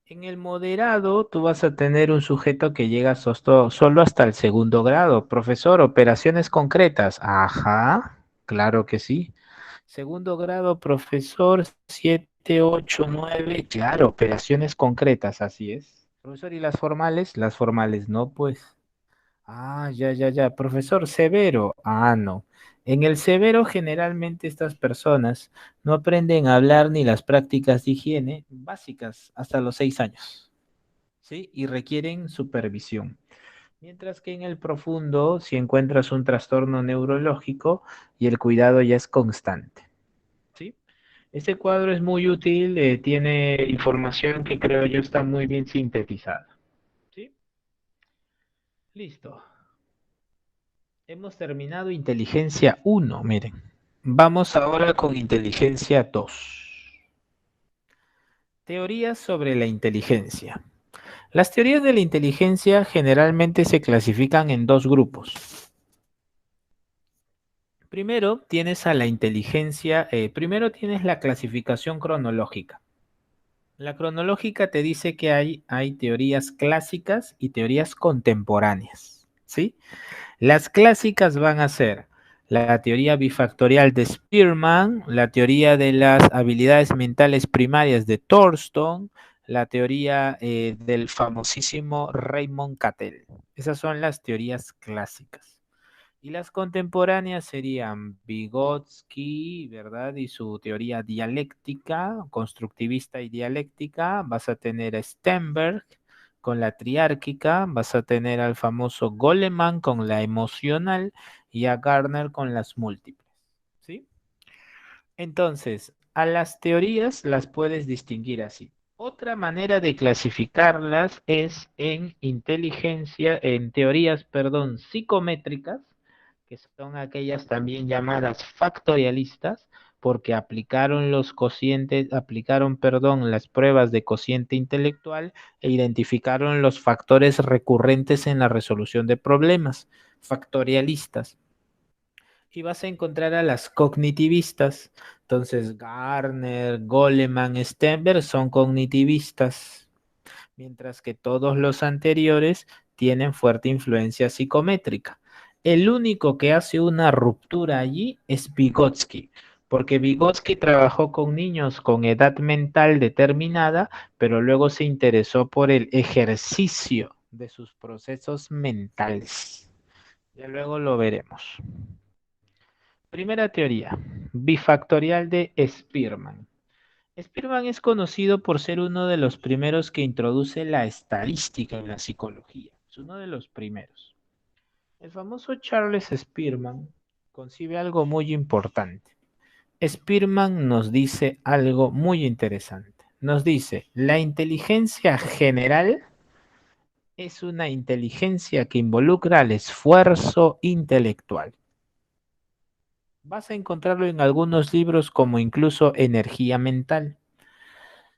S1: En el moderado, tú vas a tener un sujeto que llega solo hasta el segundo grado. Profesor, operaciones concretas. Ajá, claro que sí. Segundo grado, profesor, 7, 8, 9. Claro, operaciones concretas, así es. Profesor, ¿y las formales? Las formales no, pues. Ya. Profesor severo. No. En el severo generalmente estas personas no aprenden a hablar ni las prácticas de higiene básicas hasta los 6 años, ¿sí? Y requieren supervisión. Mientras que en el profundo, si encuentras un trastorno neurológico y el cuidado ya es constante, ¿sí? Este cuadro es muy útil, tiene información que creo yo está muy bien sintetizada, ¿sí? Listo. Hemos terminado inteligencia uno, miren. Vamos ahora con inteligencia 2. Teorías sobre la inteligencia. Las teorías de la inteligencia generalmente se clasifican en dos grupos. Primero tienes a la inteligencia, primero tienes la clasificación cronológica. La cronológica te dice que hay teorías clásicas y teorías contemporáneas, ¿sí? Las clásicas van a ser la teoría bifactorial de Spearman, la teoría de las habilidades mentales primarias de Thornton, la teoría del famosísimo Raymond Cattell. Esas son las teorías clásicas. Y las contemporáneas serían Vygotsky, ¿verdad? Y su teoría dialéctica, constructivista y dialéctica. Vas a tener a Sternberg con la triárquica, vas a tener al famoso Goleman con la emocional y a Gardner con las múltiples, ¿sí? Entonces, a las teorías las puedes distinguir así. Otra manera de clasificarlas es en inteligencia, en teorías, perdón, psicométricas, que son aquellas también llamadas factorialistas, porque aplicaron los cocientes, aplicaron, perdón, las pruebas de cociente intelectual e identificaron los factores recurrentes en la resolución de problemas, factorialistas. Y vas a encontrar a las cognitivistas. Entonces, Garner, Goleman, Stenberg son cognitivistas, mientras que todos los anteriores tienen fuerte influencia psicométrica. El único que hace una ruptura allí es Vygotsky, porque Vygotsky trabajó con niños con edad mental determinada, pero luego se interesó por el ejercicio de sus procesos mentales. Ya luego lo veremos. Primera teoría, bifactorial de Spearman. Spearman es conocido por ser uno de los primeros que introduce la estadística en la psicología. Es uno de los primeros. El famoso Charles Spearman concibe algo muy importante. Spearman nos dice algo muy interesante. Nos dice, la inteligencia general es una inteligencia que involucra al esfuerzo intelectual. Vas a encontrarlo en algunos libros como incluso energía mental.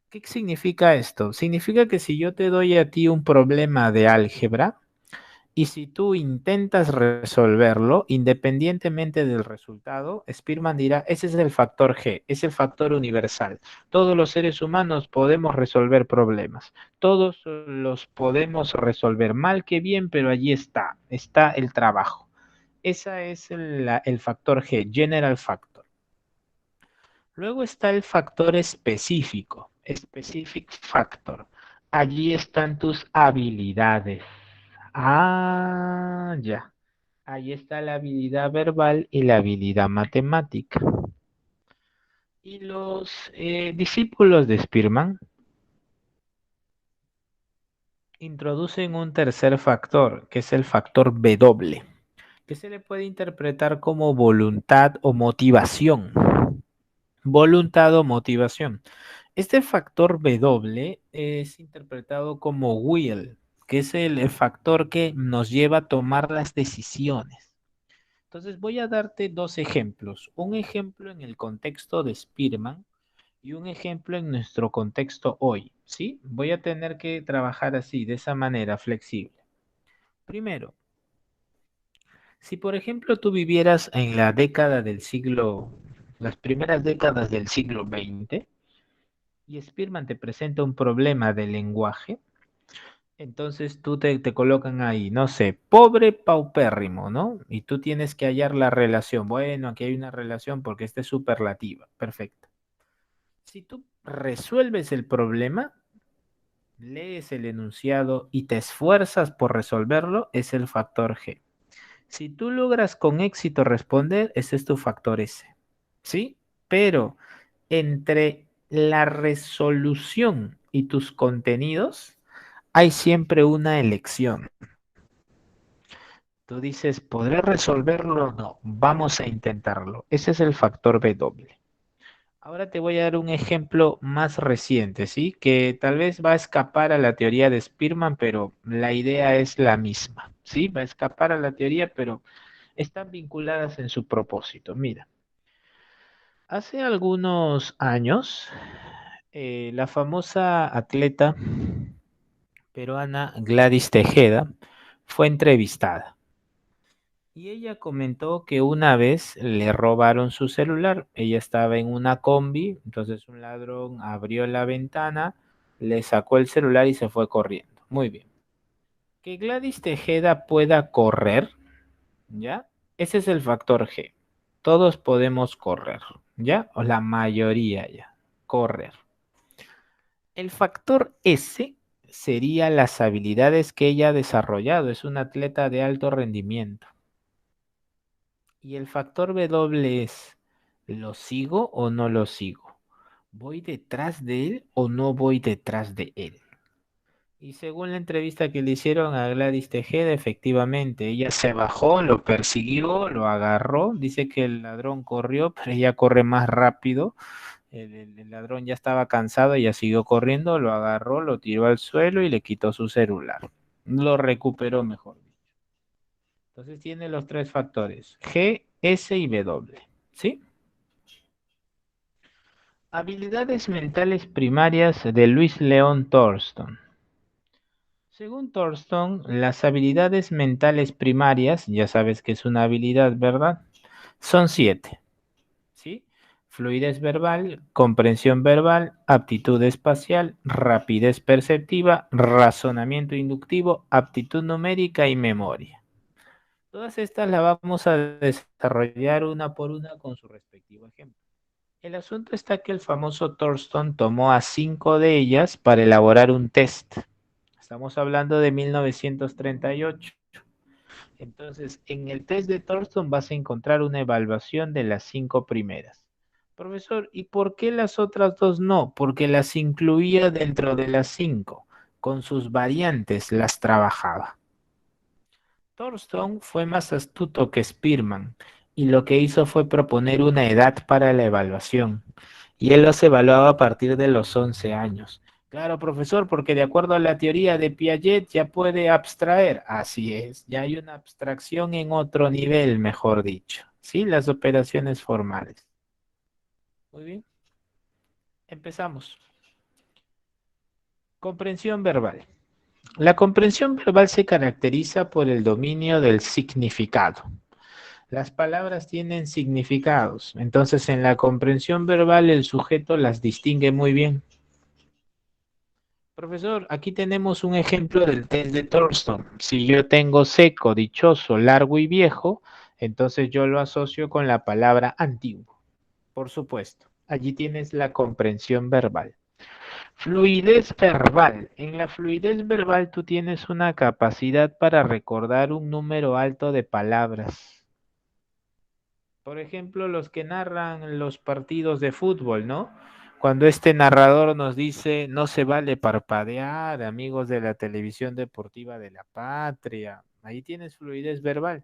S1: ¿Qué significa esto? Significa que si yo te doy a ti un problema de álgebra y si tú intentas resolverlo, independientemente del resultado, Spearman dirá, ese es el factor G, es el factor universal. Todos los seres humanos podemos resolver problemas. Todos los podemos resolver mal que bien, pero allí está el trabajo. Ese es el factor G, General Factor. Luego está el factor específico, Specific Factor. Allí están tus habilidades. Ah, ya. Ahí está la habilidad verbal y la habilidad matemática. Y los discípulos de Spearman introducen un tercer factor, que es el factor W, que se le puede interpretar como voluntad o motivación. Voluntad o motivación. Este factor W es interpretado como will, que es el factor que nos lleva a tomar las decisiones. Entonces voy a darte dos ejemplos. Un ejemplo en el contexto de Spearman y un ejemplo en nuestro contexto hoy, ¿sí? Voy a tener que trabajar así, de esa manera, flexible. Primero, si por ejemplo tú vivieras en la década del siglo, las primeras décadas del siglo XX, y Spearman te presenta un problema de lenguaje, entonces tú te colocan ahí, no sé, pobre paupérrimo, ¿no? Y tú tienes que hallar la relación. Bueno, aquí hay una relación porque esta es superlativa. Perfecto. Si tú resuelves el problema, lees el enunciado y te esfuerzas por resolverlo, es el factor G. Si tú logras con éxito responder, ese es tu factor S. ¿Sí? Pero entre la resolución y tus contenidos, hay siempre una elección. Tú dices, ¿podré resolverlo o no? Vamos a intentarlo. Ese es el factor W. Ahora te voy a dar un ejemplo más reciente, ¿sí? Que tal vez va a escapar a la teoría de Spearman, pero la idea es la misma, ¿sí? Va a escapar a la teoría, pero están vinculadas en su propósito. Mira, Hace algunos años, la famosa atleta peruana Gladys Tejeda fue entrevistada y ella comentó que una vez le robaron su celular. Ella estaba en una combi, entonces un ladrón abrió la ventana, le sacó el celular y se fue corriendo. Muy bien. Que Gladys Tejeda pueda correr, ¿ya? Ese es el factor G. Todos podemos correr, ¿ya? O la mayoría ya, correr. El factor S sería las habilidades que ella ha desarrollado. Es una atleta de alto rendimiento. Y el factor W es, ¿lo sigo o no lo sigo? ¿Voy detrás de él o no voy detrás de él? Y según la entrevista que le hicieron a Gladys Tejeda, efectivamente, ella se bajó, lo persiguió, lo agarró, dice que el ladrón corrió, pero ella corre más rápido. El ladrón ya estaba cansado, ella siguió corriendo, lo agarró, lo tiró al suelo y le quitó su celular. Lo recuperó, mejor dicho. Entonces tiene los tres factores, G, S y W. ¿Sí? Habilidades mentales primarias de Luis León Thorston. Según Thorston, las habilidades mentales primarias, ya sabes que es una habilidad, ¿verdad? Son 7. ¿Sí? Fluidez verbal, comprensión verbal, aptitud espacial, rapidez perceptiva, razonamiento inductivo, aptitud numérica y memoria. Todas estas las vamos a desarrollar una por una con su respectivo ejemplo. El asunto está que el famoso Thurston tomó a 5 de ellas para elaborar un test. Estamos hablando de 1938. Entonces, en el test de Thurston vas a encontrar una evaluación de las 5 primeras. Profesor, ¿y por qué las otras dos no? Porque las incluía dentro de las 5. Con sus variantes las trabajaba. Thurston fue más astuto que Spearman y lo que hizo fue proponer una edad para la evaluación. Y él los evaluaba a partir de los 11 años. Claro, profesor, porque de acuerdo a la teoría de Piaget ya puede abstraer. Así es, ya hay una abstracción en otro nivel, mejor dicho. Sí, las operaciones formales. Muy bien, empezamos. Comprensión verbal. La comprensión verbal se caracteriza por el dominio del significado. Las palabras tienen significados, entonces en la comprensión verbal el sujeto las distingue muy bien. Profesor, aquí tenemos un ejemplo del test de Thurston. Si yo tengo seco, dichoso, largo y viejo, entonces yo lo asocio con la palabra antiguo. Por supuesto, allí tienes la comprensión verbal. Fluidez verbal. En la fluidez verbal tú tienes una capacidad para recordar un número alto de palabras. Por ejemplo, los que narran los partidos de fútbol, ¿no? Cuando este narrador nos dice, no se vale parpadear, amigos de la televisión deportiva de la patria, ahí tienes fluidez verbal.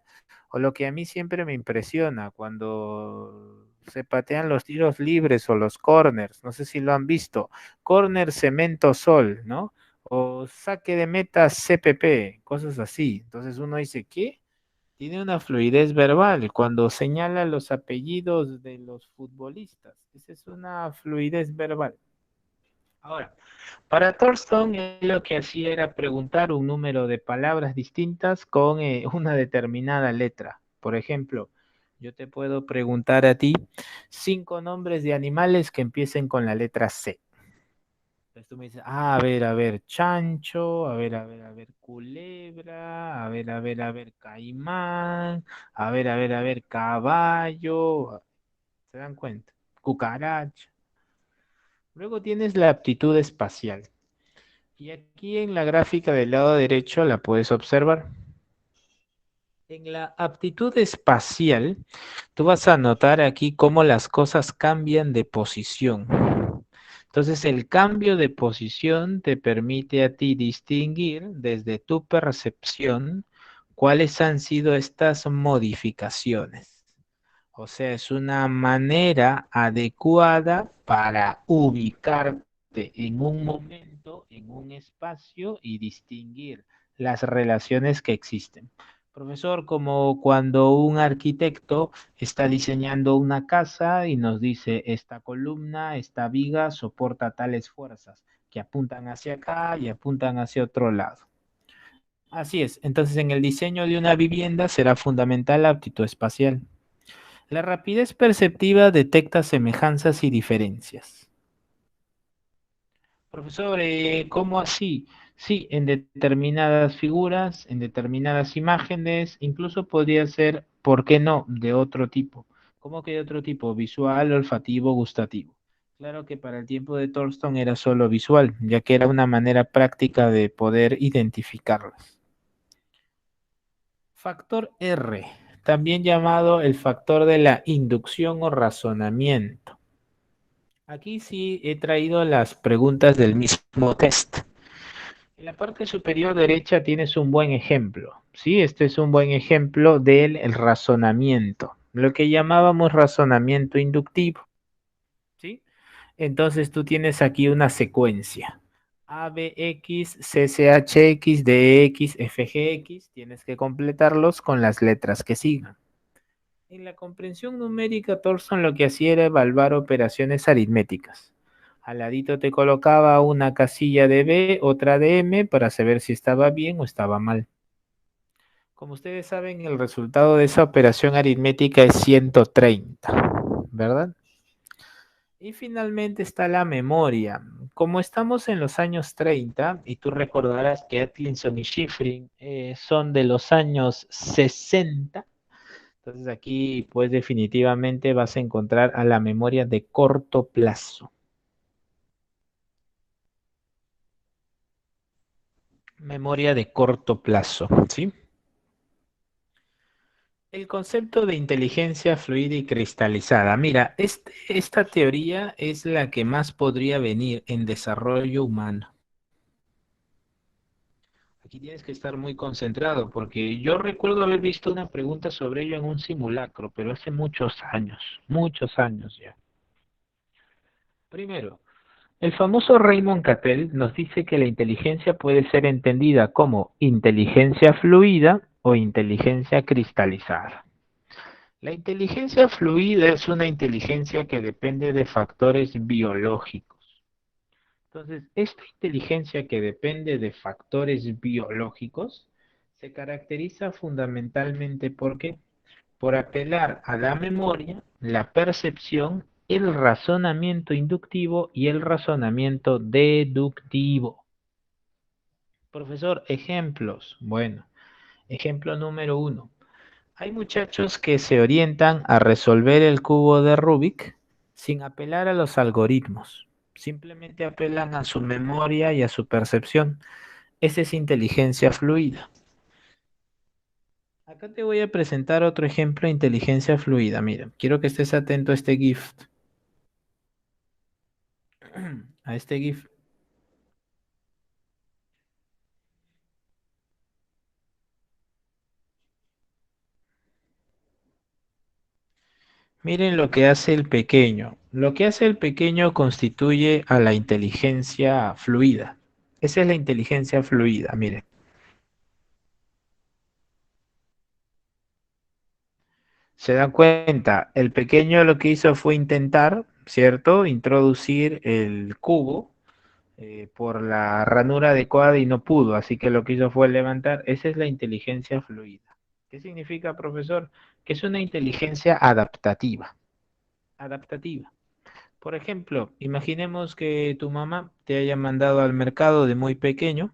S1: O lo que a mí siempre me impresiona, cuando se patean los tiros libres o los corners, no sé si lo han visto, corner cemento sol, ¿no? O saque de meta CPP, cosas así. Entonces uno dice, ¿qué? Tiene una fluidez verbal cuando señala los apellidos de los futbolistas. Esa es una fluidez verbal. Ahora, para Thurston lo que hacía era preguntar un número de palabras distintas con una determinada letra. Por ejemplo, yo te puedo preguntar a ti 5 nombres de animales que empiecen con la letra C. Entonces tú me dices, a ver, chancho, culebra, caimán, a ver, caballo, ¿se dan cuenta? Cucaracha. Luego tienes la aptitud espacial. Y aquí en la gráfica del lado derecho la puedes observar. En la aptitud espacial, tú vas a notar aquí cómo las cosas cambian de posición. Entonces, el cambio de posición te permite a ti distinguir desde tu percepción cuáles han sido estas modificaciones. O sea, es una manera adecuada para ubicarte en un momento, en un espacio y distinguir las relaciones que existen. Profesor, como cuando un arquitecto está diseñando una casa y nos dice, esta columna, esta viga soporta tales fuerzas que apuntan hacia acá y apuntan hacia otro lado. Así es, entonces en el diseño de una vivienda será fundamental la aptitud espacial. La rapidez perceptiva detecta semejanzas y diferencias. Profesor, ¿cómo así? Sí, en determinadas figuras, en determinadas imágenes, incluso podría ser, ¿por qué no?, de otro tipo. ¿Cómo que de otro tipo? Visual, olfativo, gustativo. Claro que para el tiempo de Thornton era solo visual, ya que era una manera práctica de poder identificarlas. Factor R, también llamado el factor de la inducción o razonamiento. Aquí sí he traído las preguntas del mismo test. En la parte superior derecha tienes un buen ejemplo, ¿sí? Este es un buen ejemplo del el razonamiento, lo que llamábamos razonamiento inductivo, ¿sí? Entonces tú tienes aquí una secuencia. ABX, CCHX, DX, FGX, tienes que completarlos con las letras que sigan. En la comprensión numérica, Thorson lo que hacía era evaluar operaciones aritméticas. Al ladito te colocaba una casilla de B, otra de M, para saber si estaba bien o estaba mal. Como ustedes saben, el resultado de esa operación aritmética es 130, ¿verdad? Y finalmente está la memoria. Como estamos en los años 30, y tú recordarás que Atkinson y Shiffrin son de los años 60, entonces aquí pues definitivamente vas a encontrar a la memoria de corto plazo. Memoria de corto plazo, ¿sí? El concepto de inteligencia fluida y cristalizada. Mira, esta teoría es la que más podría venir en desarrollo humano. Aquí tienes que estar muy concentrado porque yo recuerdo haber visto una pregunta sobre ello en un simulacro, pero hace muchos años ya. Primero, el famoso Raymond Cattell nos dice que la inteligencia puede ser entendida como inteligencia fluida o inteligencia cristalizada. La inteligencia fluida es una inteligencia que depende de factores biológicos. Entonces, esta inteligencia que depende de factores biológicos se caracteriza fundamentalmente por apelar a la memoria, la percepción, el razonamiento inductivo y el razonamiento deductivo. Profesor, ejemplos. Bueno, ejemplo número uno. Hay muchachos que se orientan a resolver el cubo de Rubik sin apelar a los algoritmos. Simplemente apelan a su memoria y a su percepción. Esa es inteligencia fluida. Acá te voy a presentar otro ejemplo de inteligencia fluida. Mira, quiero que estés atento a este GIF. A este GIF. Miren lo que hace el pequeño. Lo que hace el pequeño constituye a la inteligencia fluida. Esa es la inteligencia fluida, miren. Se dan cuenta, el pequeño lo que hizo fue intentar, ¿cierto? Introducir el cubo por la ranura adecuada y no pudo, así que lo que hizo fue levantar. Esa es la inteligencia fluida. ¿Qué significa, profesor? Que es una inteligencia adaptativa. Adaptativa. Por ejemplo, imaginemos que tu mamá te haya mandado al mercado de muy pequeño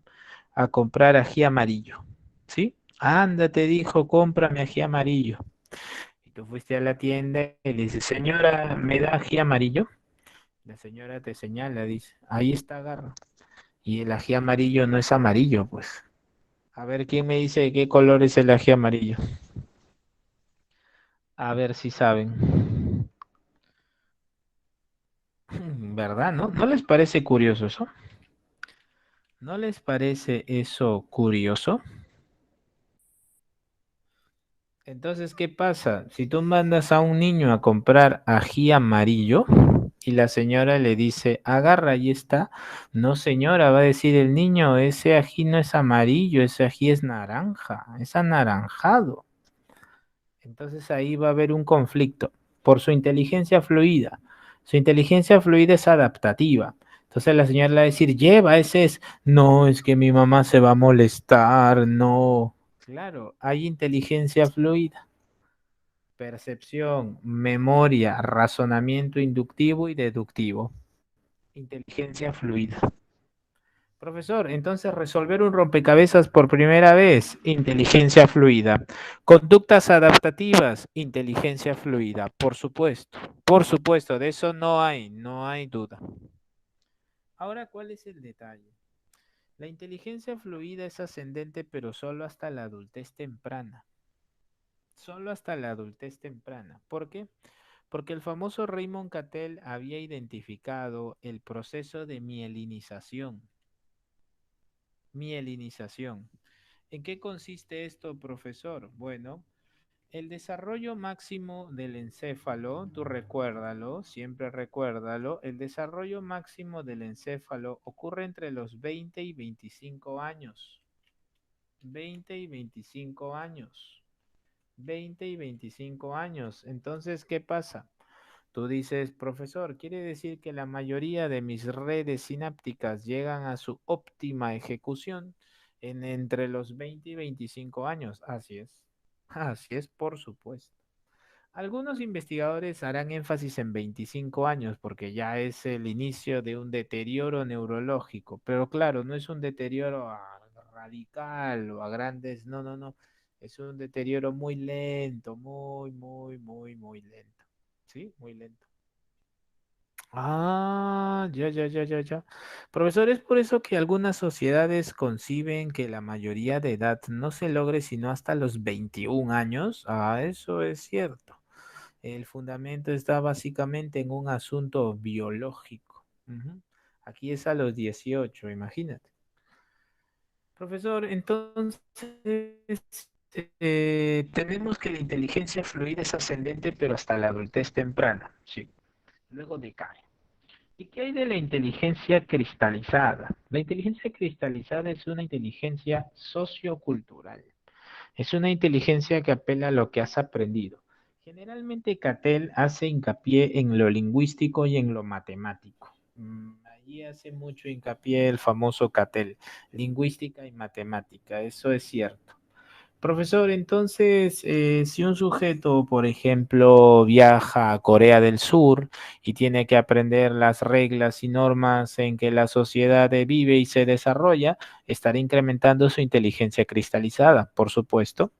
S1: a comprar ají amarillo, ¿sí? Anda, te dijo, cómprame ají amarillo. Y tú fuiste a la tienda y le dices, señora, ¿me da ají amarillo? La señora te señala, dice, ahí está, agarra. Y el ají amarillo no es amarillo, pues. A ver, ¿quién me dice de qué color es el ají amarillo? A ver si saben. ¿Verdad? ¿No? ¿No les parece curioso eso? ¿No les parece eso curioso? Entonces, ¿qué pasa? Si tú mandas a un niño a comprar ají amarillo, y la señora le dice, agarra, y está. No, señora, va a decir el niño, ese ají no es amarillo, ese ají es naranja, es anaranjado. Entonces ahí va a haber un conflicto por su inteligencia fluida. Su inteligencia fluida es adaptativa. Entonces la señora le va a decir, lleva, ese es. No, es que mi mamá se va a molestar, no. Claro, hay inteligencia fluida. Percepción, memoria, razonamiento inductivo y deductivo. Inteligencia fluida. Profesor, entonces resolver un rompecabezas por primera vez, inteligencia fluida. Conductas adaptativas, inteligencia fluida, por supuesto, de eso no hay duda. Ahora, ¿cuál es el detalle? La inteligencia fluida es ascendente, pero solo hasta la adultez temprana. Solo hasta la adultez temprana. ¿Por qué? Porque el famoso Raymond Cattell había identificado el proceso de mielinización. Mielinización. ¿En qué consiste esto, profesor? Bueno, el desarrollo máximo del encéfalo, tú recuérdalo, siempre recuérdalo, el desarrollo máximo del encéfalo ocurre entre los 20 y 25 años. 20 y 25 años. 20 y 25 años. Entonces, ¿qué pasa? Tú dices, profesor, ¿quiere decir que la mayoría de mis redes sinápticas llegan a su óptima ejecución entre los 20 y 25 años? Así es. Así es, por supuesto. Algunos investigadores harán énfasis en 25 años porque ya es el inicio de un deterioro neurológico, pero claro, no es un deterioro radical o a grandes, no, no, no, es un deterioro muy lento, muy lento, ¿sí? Muy lento. Ah, ya. Profesor, es por eso que algunas sociedades conciben que la mayoría de edad no se logre sino hasta los 21 años. Ah, eso es cierto. El fundamento está básicamente en un asunto biológico. Ujú. Aquí es a los 18, imagínate. Profesor, entonces tenemos que la inteligencia fluida es ascendente, pero hasta la adultez temprana. Sí, luego decae. ¿Y qué hay de la inteligencia cristalizada? La inteligencia cristalizada es una inteligencia sociocultural. Es una inteligencia que apela a lo que has aprendido. Generalmente Cattell hace hincapié en lo lingüístico y en lo matemático. Allí hace mucho hincapié el famoso Cattell, lingüística y matemática, eso es cierto. Profesor, entonces, si un sujeto, por ejemplo, viaja a Corea del Sur y tiene que aprender las reglas y normas en que la sociedad vive y se desarrolla, estará incrementando su inteligencia cristalizada, por supuesto.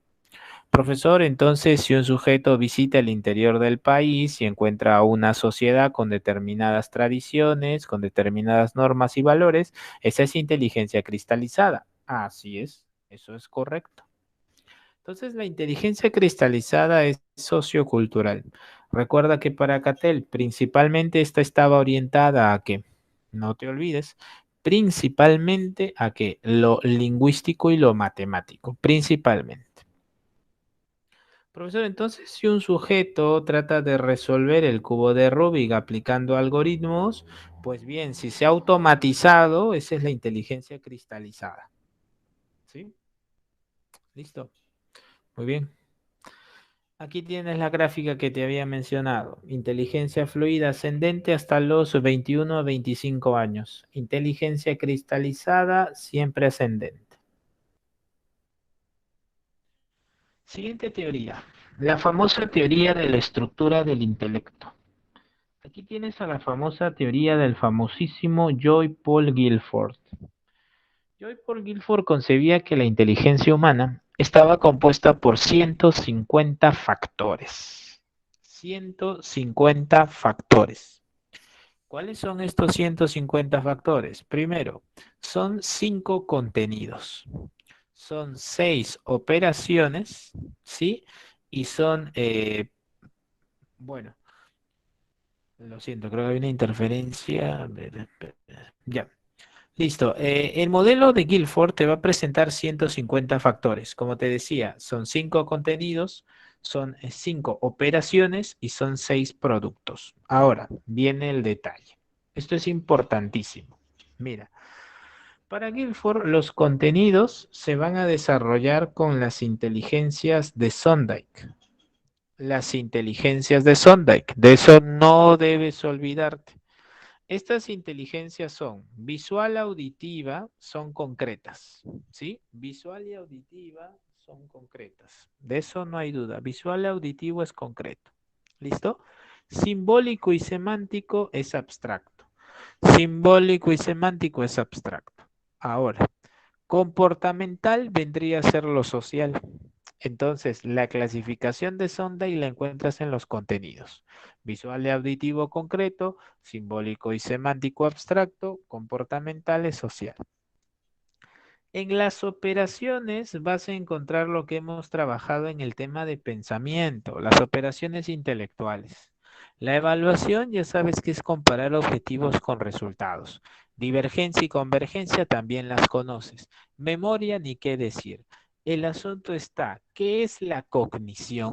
S1: Profesor, entonces, si un sujeto visita el interior del país y encuentra una sociedad con determinadas tradiciones, con determinadas normas y valores, esa es inteligencia cristalizada. Así es, eso es correcto. Entonces, la inteligencia cristalizada es sociocultural. Recuerda que para Cattell, principalmente esta estaba orientada a que, no te olvides, principalmente a que lo lingüístico y lo matemático, principalmente. Profesor, entonces, si un sujeto trata de resolver el cubo de Rubik aplicando algoritmos, pues bien, si se ha automatizado, esa es la inteligencia cristalizada. ¿Sí? Listo. Muy bien. Aquí tienes la gráfica que te había mencionado. Inteligencia fluida ascendente hasta los 21 a 25 años. Inteligencia cristalizada siempre ascendente. Siguiente teoría. La famosa teoría de la estructura del intelecto. Aquí tienes a la famosa teoría del famosísimo Joy Paul Guilford. Joy Paul Guilford concebía que la inteligencia humana estaba compuesta por 150 factores. 150 factores. ¿Cuáles son estos 150 factores? Primero, son 5 contenidos. Son 6 operaciones, ¿sí? Y son, bueno, lo siento, creo que hay una interferencia. A ver, espera. Ya. Listo. El modelo de Guilford te va a presentar 150 factores. Como te decía, son 5 contenidos, son 5 operaciones y son 6 productos. Ahora, viene el detalle. Esto es importantísimo. Mira, para Guilford los contenidos se van a desarrollar con las inteligencias de Thorndike. Las inteligencias de Thorndike. De eso no debes olvidarte. Estas inteligencias son visual, auditiva, son concretas, ¿sí? Visual y auditiva son concretas. De eso no hay duda. Visual y auditivo es concreto. ¿Listo? Simbólico y semántico es abstracto. Simbólico y semántico es abstracto. Ahora, comportamental vendría a ser lo social. Entonces, la clasificación de sonda y la encuentras en los contenidos. Visual y auditivo concreto, simbólico y semántico abstracto, comportamental y social. En las operaciones vas a encontrar lo que hemos trabajado en el tema de pensamiento, las operaciones intelectuales. La evaluación ya sabes que es comparar objetivos con resultados. Divergencia y convergencia también las conoces. Memoria ni qué decir. El asunto está, ¿qué es la cognición?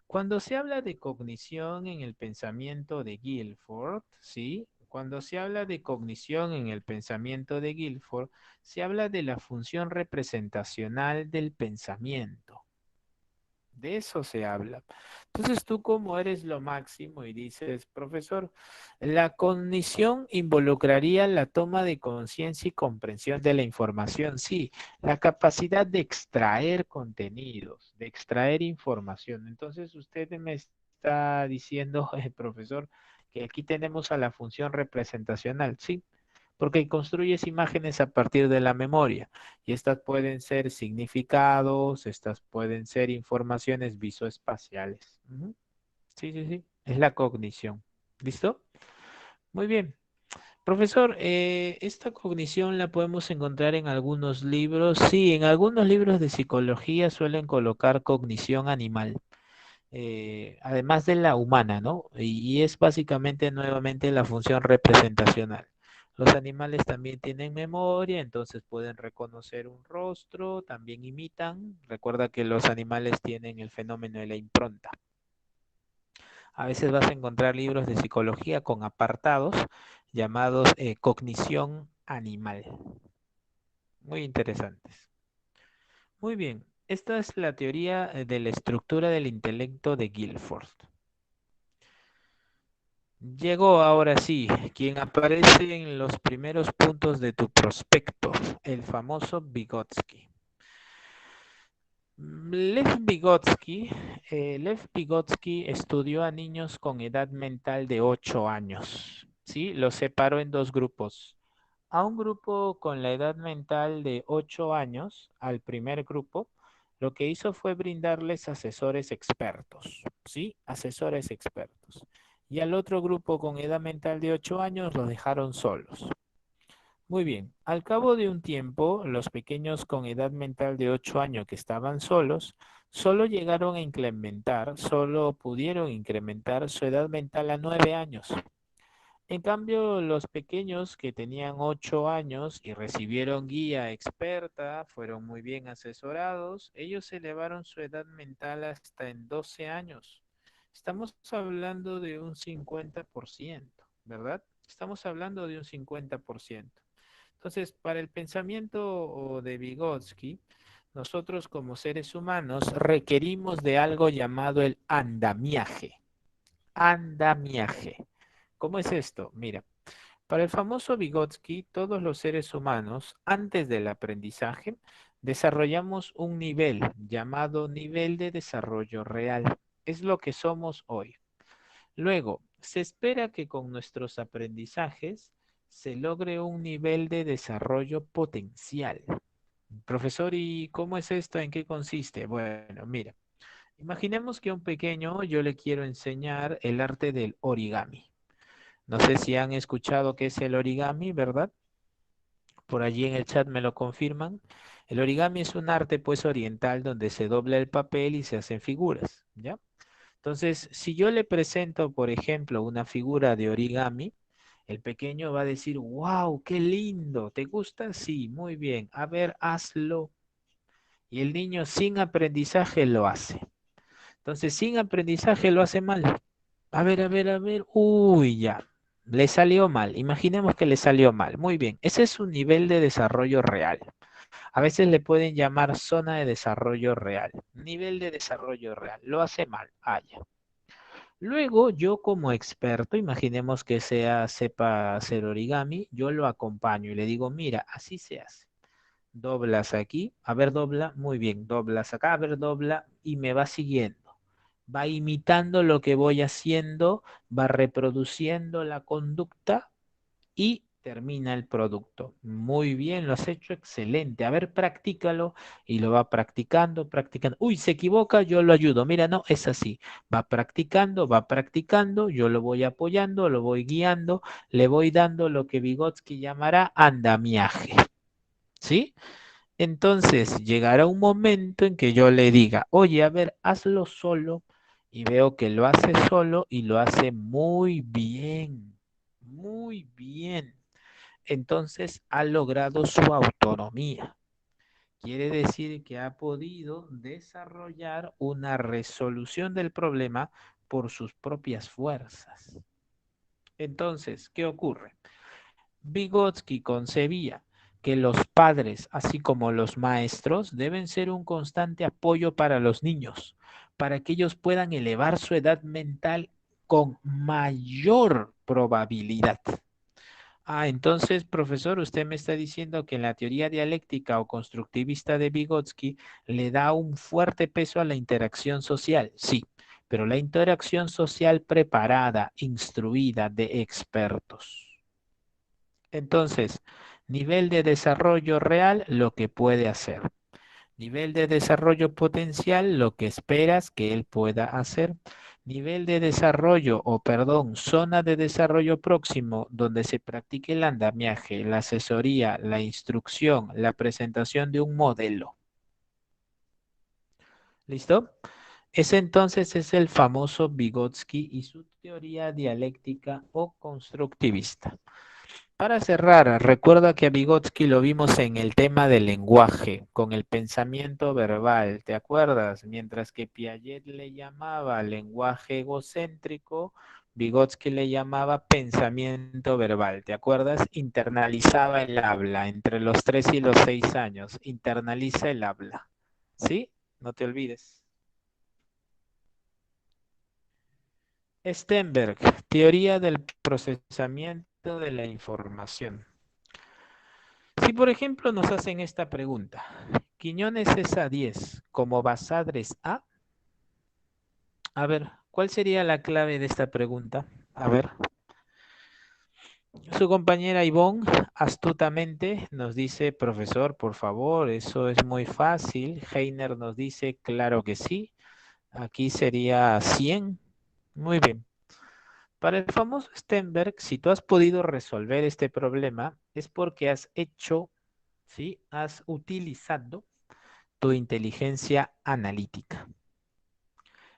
S1: Cuando se habla de cognición en el pensamiento de Guilford, ¿sí? Cuando se habla de cognición en el pensamiento de Guilford, se habla de la función representacional del pensamiento. De eso se habla. Entonces tú como eres lo máximo y dices, profesor, la cognición involucraría la toma de conciencia y comprensión de la información. Sí, la capacidad de extraer contenidos, de extraer información. Entonces usted me está diciendo, profesor, que aquí tenemos a la función representacional. Sí, porque construyes imágenes a partir de la memoria y estas pueden ser significados, estas pueden ser informaciones visoespaciales. Ujú. Sí, sí, sí, es la cognición. ¿Listo? Muy bien. Profesor, esta cognición la podemos encontrar en algunos libros. Sí, en algunos libros de psicología suelen colocar cognición animal, además de la humana, ¿no? Y es básicamente nuevamente la función representacional. Los animales también tienen memoria, entonces pueden reconocer un rostro, también imitan. Recuerda que los animales tienen el fenómeno de la impronta. A veces vas a encontrar libros de psicología con apartados llamados cognición animal. Muy interesantes. Muy bien, esta es la teoría de la estructura del intelecto de Guilford. Llegó ahora sí, quien aparece en los primeros puntos de tu prospecto, el famoso Vygotsky. Lev Vygotsky estudió a niños con edad mental de 8 años, ¿sí? Los separó en dos grupos. A un grupo con la edad mental de 8 años, al primer grupo, lo que hizo fue brindarles asesores expertos, ¿sí? Asesores expertos. Y al otro grupo con edad mental de 8 años los dejaron solos. Muy bien, al cabo de un tiempo, los pequeños con edad mental de 8 años que estaban solos, solo llegaron a incrementar, solo pudieron incrementar su edad mental a 9 años. En cambio, los pequeños que tenían 8 años y recibieron guía experta, fueron muy bien asesorados, ellos elevaron su edad mental hasta en 12 años. Estamos hablando de un 50%, ¿verdad? Estamos hablando de un 50%. Entonces, para el pensamiento de Vygotsky, nosotros como seres humanos requerimos de algo llamado el andamiaje. Andamiaje. ¿Cómo es esto? Mira, para el famoso Vygotsky, todos los seres humanos, antes del aprendizaje, desarrollamos un nivel llamado nivel de desarrollo real. Es lo que somos hoy. Luego, se espera que con nuestros aprendizajes se logre un nivel de desarrollo potencial. Profesor, ¿y cómo es esto? ¿En qué consiste? Bueno, mira, imaginemos que a un pequeño yo le quiero enseñar el arte del origami. No sé si han escuchado qué es el origami, ¿verdad? Por allí en el chat me lo confirman. El origami es un arte pues oriental donde se dobla el papel y se hacen figuras, ¿ya? Entonces, si yo le presento, por ejemplo, una figura de origami, el pequeño va a decir, wow, qué lindo, ¿te gusta? Sí, muy bien, a ver, hazlo. Y el niño sin aprendizaje lo hace. Entonces, sin aprendizaje lo hace mal. A ver, a ver, a ver. Uy, ya. Le salió mal. Imaginemos que le salió mal. Muy bien. Ese es un nivel de desarrollo real. A veces le pueden llamar zona de desarrollo real. Nivel de desarrollo real. Lo hace mal. Ah, ya. Luego, yo como experto, imaginemos que sepa hacer origami, yo lo acompaño y le digo, mira, así se hace. Doblas aquí, a ver, dobla, muy bien, doblas acá, a ver, dobla y me va siguiendo. Va imitando lo que voy haciendo, va reproduciendo la conducta y termina el producto. Muy bien, lo has hecho excelente. A ver, practícalo y lo va practicando, practicando. Uy, se equivoca, yo lo ayudo. Mira, no, es así. Va practicando, yo lo voy apoyando, lo voy guiando, le voy dando lo que Vygotsky llamará andamiaje. ¿Sí? Entonces llegará un momento en que yo le diga, oye, a ver, hazlo solo. Y veo que lo hace solo y lo hace muy bien. Muy bien. Entonces ha logrado su autonomía. Quiere decir que ha podido desarrollar una resolución del problema por sus propias fuerzas. Entonces, ¿qué ocurre? Vygotsky concebía que los padres, así como los maestros, deben ser un constante apoyo para los niños, para que ellos puedan elevar su edad mental con mayor probabilidad. Ah, entonces, profesor, usted me está diciendo que en la teoría dialéctica o constructivista de Vygotsky le da un fuerte peso a la interacción social. Sí, pero la interacción social preparada, instruida de expertos. Entonces, nivel de desarrollo real, lo que puede hacer. Nivel de desarrollo potencial, lo que esperas que él pueda hacer. Nivel de desarrollo, o perdón, zona de desarrollo próximo, donde se practique el andamiaje, la asesoría, la instrucción, la presentación de un modelo. ¿Listo? Ese entonces es el famoso Vygotsky y su teoría dialéctica o constructivista. Para cerrar, recuerda que a Vygotsky lo vimos en el tema del lenguaje, con el pensamiento verbal, ¿te acuerdas? Mientras que Piaget le llamaba lenguaje egocéntrico, Vygotsky le llamaba pensamiento verbal, ¿te acuerdas? Internalizaba el habla entre los 3 y los 6 años, internaliza el habla, ¿sí? No te olvides. Stenberg, teoría del procesamiento de la información. Si por ejemplo nos hacen esta pregunta, Quiñones es A10 como Basadres a ver, ¿cuál sería la clave de esta pregunta? A ver, su compañera Ivonne astutamente nos dice, profesor, por favor, eso es muy fácil. Heiner nos dice, claro que sí, aquí sería 100. Muy bien. Para el famoso Stenberg, si tú has podido resolver este problema, es porque has hecho, ¿sí? Has utilizado tu inteligencia analítica.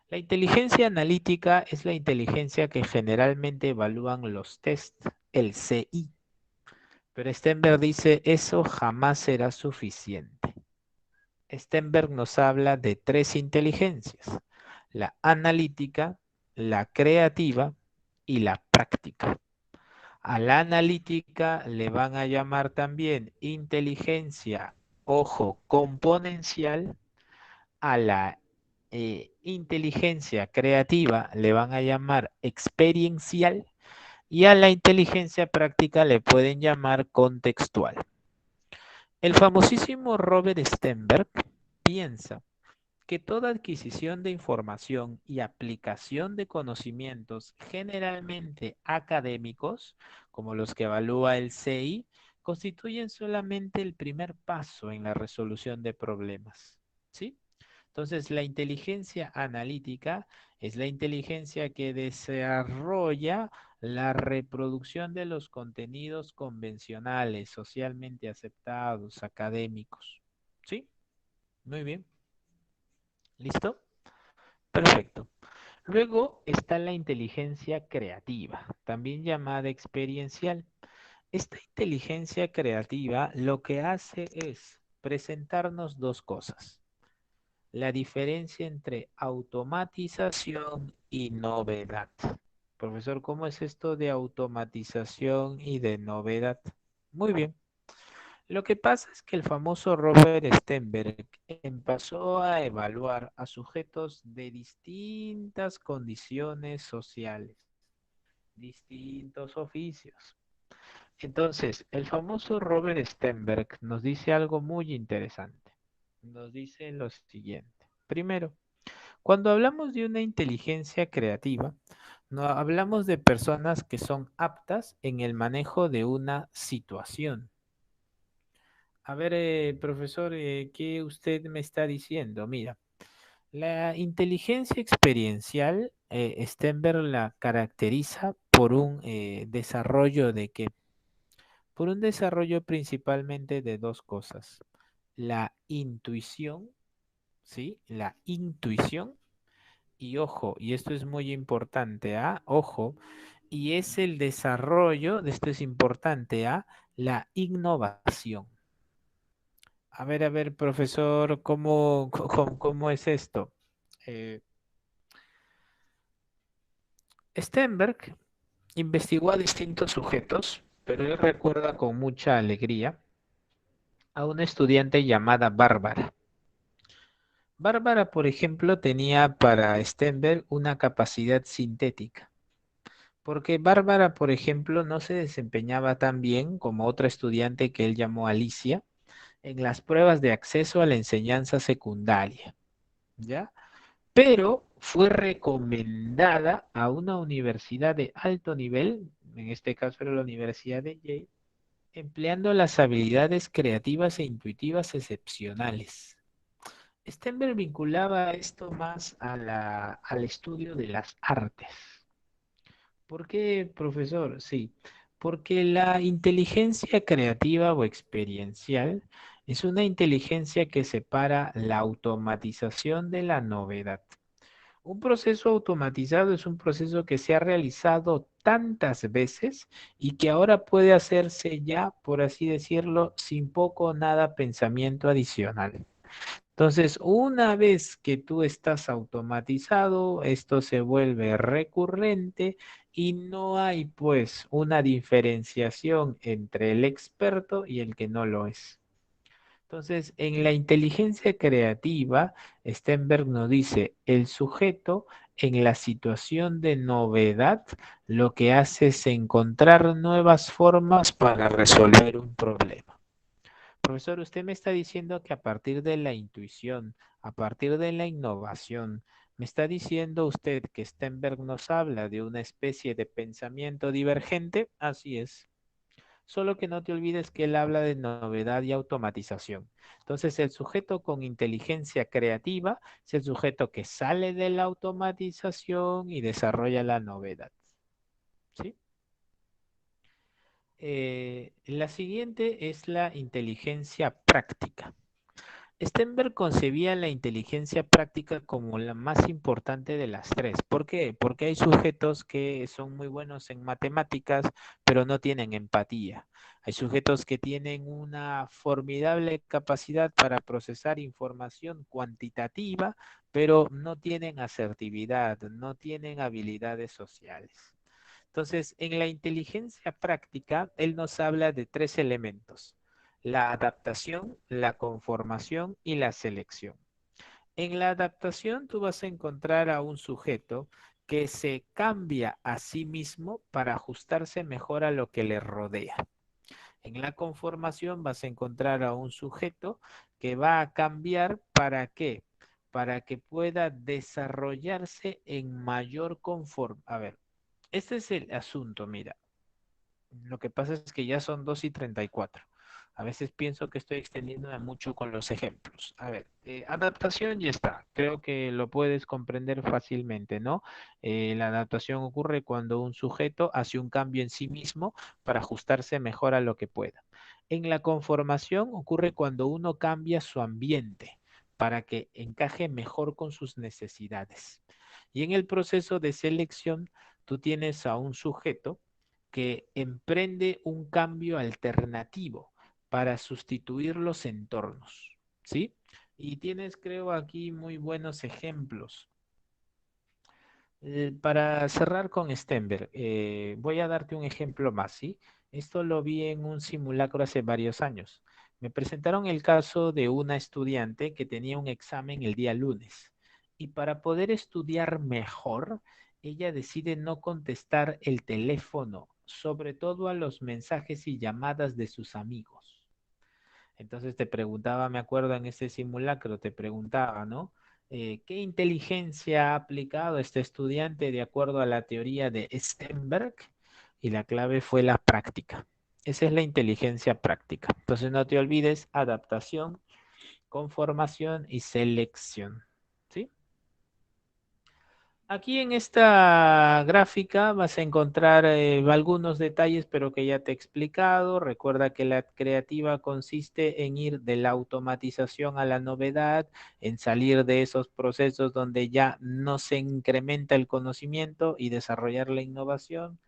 S1: La inteligencia analítica es la inteligencia que generalmente evalúan los test, el CI. Pero Stenberg dice, eso jamás será suficiente. Stenberg nos habla de tres inteligencias, la analítica, la creativa y la práctica. A la analítica le van a llamar también inteligencia, ojo, componencial. A la inteligencia creativa le van a llamar experiencial y a la inteligencia práctica le pueden llamar contextual. El famosísimo Robert Stenberg piensa que toda adquisición de información y aplicación de conocimientos generalmente académicos, como los que evalúa el CI, constituyen solamente el primer paso en la resolución de problemas. ¿Sí? Entonces, la inteligencia analítica es la inteligencia que desarrolla la reproducción de los contenidos convencionales, socialmente aceptados, académicos. ¿Sí? Muy bien. ¿Listo? Perfecto. Luego está la inteligencia creativa, también llamada experiencial. Esta inteligencia creativa lo que hace es presentarnos dos cosas. la diferencia entre automatización y novedad. Profesor, ¿cómo es esto de automatización y de novedad? Muy bien. Lo que pasa es que el famoso Robert Stenberg empezó a evaluar a sujetos de distintas condiciones sociales, distintos oficios. Entonces, el famoso Robert Stenberg nos dice algo muy interesante. Nos dice lo siguiente. Primero, cuando hablamos de una inteligencia creativa, no hablamos de personas que son aptas en el manejo de una situación. A ver, profesor, ¿qué usted me está diciendo? Mira, la inteligencia experiencial, Stenberg la caracteriza por un desarrollo de que, por un desarrollo principalmente de dos cosas. La intuición, ¿sí? La intuición y ojo, y esto es muy importante, ¿ah? Ojo, y es el desarrollo, de esto es importante, ¿ah? La innovación. A ver, profesor, ¿cómo es esto? Eh, Stenberg investigó a distintos sujetos, pero él recuerda con mucha alegría a una estudiante llamada Bárbara. Bárbara, por ejemplo, tenía para Stenberg una capacidad sintética, porque Bárbara, por ejemplo, no se desempeñaba tan bien como otra estudiante que él llamó Alicia en las pruebas de acceso a la enseñanza secundaria, ¿ya? Pero fue recomendada a una universidad de alto nivel, en este caso era la Universidad de Yale, empleando las habilidades creativas e intuitivas excepcionales. Stenberg vinculaba esto más al estudio de las artes. ¿Por qué, profesor? Sí, porque la inteligencia creativa o experiencial es una inteligencia que separa la automatización de la novedad. Un proceso automatizado es un proceso que se ha realizado tantas veces y que ahora puede hacerse ya, por así decirlo, sin poco o nada pensamiento adicional. Entonces, una vez que tú estás automatizado, esto se vuelve recurrente y no hay pues una diferenciación entre el experto y el que no lo es. Entonces, en la inteligencia creativa, Stenberg nos dice, el sujeto en la situación de novedad lo que hace es encontrar nuevas formas para resolver un problema. Profesor, usted me está diciendo que a partir de la intuición, a partir de la innovación, me está diciendo usted que Stenberg nos habla de una especie de pensamiento divergente. Así es. Solo que no te olvides que él habla de novedad y automatización. Entonces, el sujeto con inteligencia creativa es el sujeto que sale de la automatización y desarrolla la novedad. ¿Sí? La siguiente es la inteligencia práctica. Stenberg concebía la inteligencia práctica como la más importante de las tres. ¿Por qué? Porque hay sujetos que son muy buenos en matemáticas, pero no tienen empatía. Hay sujetos que tienen una formidable capacidad para procesar información cuantitativa, pero no tienen asertividad, no tienen habilidades sociales. Entonces, en la inteligencia práctica, él nos habla de tres elementos: la adaptación, la conformación y la selección. En la adaptación tú vas a encontrar a un sujeto que se cambia a sí mismo para ajustarse mejor a lo que le rodea. En la conformación vas a encontrar a un sujeto que va a cambiar ¿para qué? Para que pueda desarrollarse en mayor conform. A ver, este es el asunto, mira. Lo que pasa es que ya son 2:34. A veces pienso que estoy extendiéndome mucho con los ejemplos. A ver, adaptación ya está. Creo que lo puedes comprender fácilmente, ¿no? La adaptación ocurre cuando un sujeto hace un cambio en sí mismo para ajustarse mejor a lo que pueda. En la conformación ocurre cuando uno cambia su ambiente para que encaje mejor con sus necesidades. Y en el proceso de selección, tú tienes a un sujeto que emprende un cambio alternativo para sustituir los entornos, ¿sí? Y tienes, creo, aquí muy buenos ejemplos. Para cerrar con Stenberg, voy a darte un ejemplo más, ¿sí? Esto lo vi en un simulacro hace varios años. Me presentaron el caso de una estudiante que tenía un examen el día lunes y para poder estudiar mejor, ella decide no contestar el teléfono, sobre todo a los mensajes y llamadas de sus amigos. Entonces te preguntaba, me acuerdo en este simulacro, te preguntaba, ¿no? ¿Qué inteligencia ha aplicado este estudiante de acuerdo a la teoría de Stenberg? Y la clave fue la práctica. Esa es la inteligencia práctica. Entonces no te olvides, adaptación, conformación y selección. ¿Sí? Aquí en esta gráfica vas a encontrar algunos detalles, pero que ya te he explicado. Recuerda que la creativa consiste en ir de la automatización a la novedad, en salir de esos procesos donde ya no se incrementa el conocimiento y desarrollar la innovación.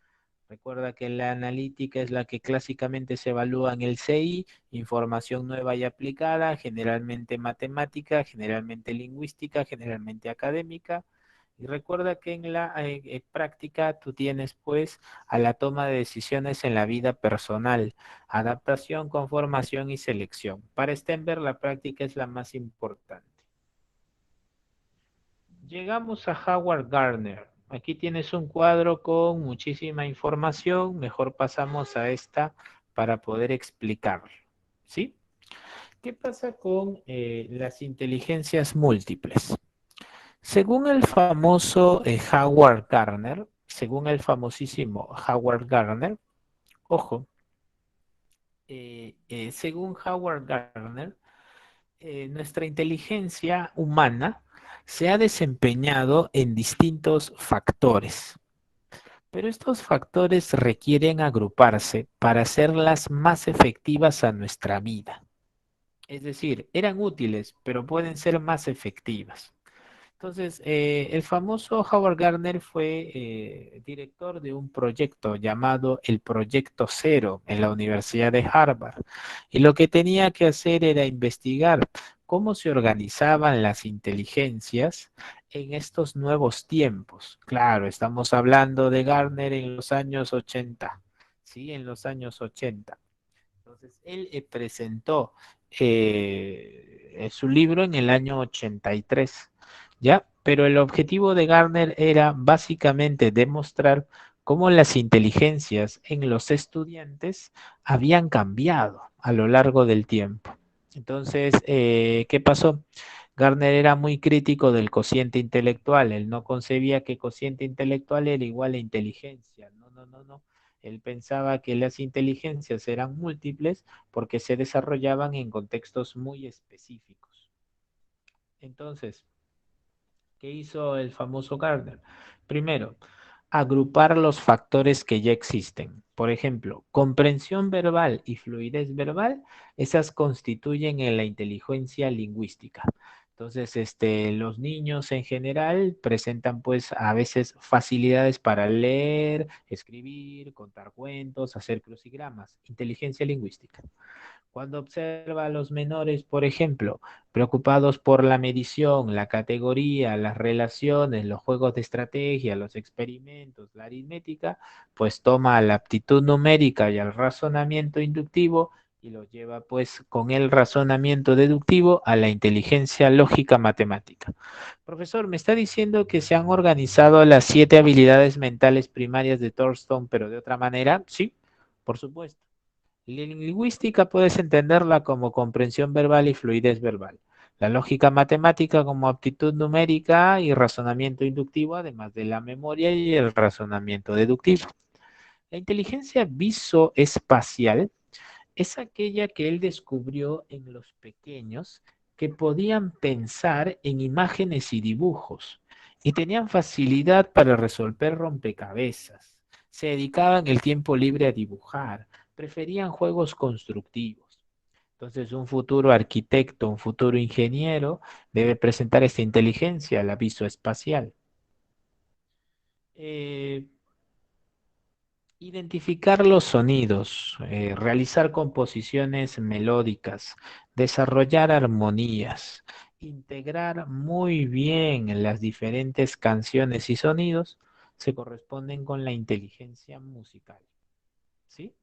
S1: Recuerda que la analítica es la que clásicamente se evalúa en el CI, información nueva y aplicada, generalmente matemática, generalmente lingüística, generalmente académica. Y recuerda que en la práctica tú tienes pues a la toma de decisiones en la vida personal, adaptación, conformación y selección. Para Stenberg la práctica es la más importante. Llegamos a Howard Gardner. Aquí tienes un cuadro con muchísima información. Mejor pasamos a esta para poder explicarlo. ¿Sí? ¿Qué pasa con las inteligencias múltiples? Según el famoso Howard Gardner, según el famosísimo Howard Gardner, ojo, según Howard Gardner, nuestra inteligencia humana se ha desempeñado en distintos factores, pero estos factores requieren agruparse para hacerlas más efectivas a nuestra vida. Es decir, eran útiles, pero pueden ser más efectivas. Entonces, el famoso Howard Gardner fue director de un proyecto llamado el Proyecto Cero en la Universidad de Harvard. Y lo que tenía que hacer era investigar cómo se organizaban las inteligencias en estos nuevos tiempos. Claro, estamos hablando de Gardner en los años 80, ¿sí? En los años 80. Entonces, él presentó su libro en el año 83, ¿ya? Pero el objetivo de Gardner era básicamente demostrar cómo las inteligencias en los estudiantes habían cambiado a lo largo del tiempo. Entonces, ¿qué pasó? Gardner era muy crítico del cociente intelectual. Él no concebía que cociente intelectual era igual a inteligencia. No, no, no, no. Él pensaba que las inteligencias eran múltiples porque se desarrollaban en contextos muy específicos. Entonces, ¿qué hizo el famoso Gardner? Primero, agrupar los factores que ya existen. Por ejemplo, comprensión verbal y fluidez verbal, esas constituyen en la inteligencia lingüística. Entonces, los niños en general presentan pues a veces facilidades para leer, escribir, contar cuentos, hacer crucigramas, inteligencia lingüística. Cuando observa a los menores, por ejemplo, preocupados por la medición, la categoría, las relaciones, los juegos de estrategia, los experimentos, la aritmética, pues toma la aptitud numérica y el razonamiento inductivo y lo lleva pues con el razonamiento deductivo a la inteligencia lógica matemática. Profesor, me está diciendo que se han organizado las 7 habilidades mentales primarias de Thorstone, pero de otra manera. Sí, por supuesto. Lingüística puedes entenderla como comprensión verbal y fluidez verbal. La lógica matemática como aptitud numérica y razonamiento inductivo, además de la memoria y el razonamiento deductivo. La inteligencia visoespacial es aquella que él descubrió en los pequeños que podían pensar en imágenes y dibujos y tenían facilidad para resolver rompecabezas. Se dedicaban el tiempo libre a dibujar, preferían juegos constructivos. Entonces, un futuro arquitecto, un futuro ingeniero debe presentar esta inteligencia, la visoespacial. Eh, Identificar los sonidos, realizar composiciones melódicas, desarrollar armonías, integrar muy bien las diferentes canciones y sonidos se corresponden con la inteligencia musical. ¿Sí?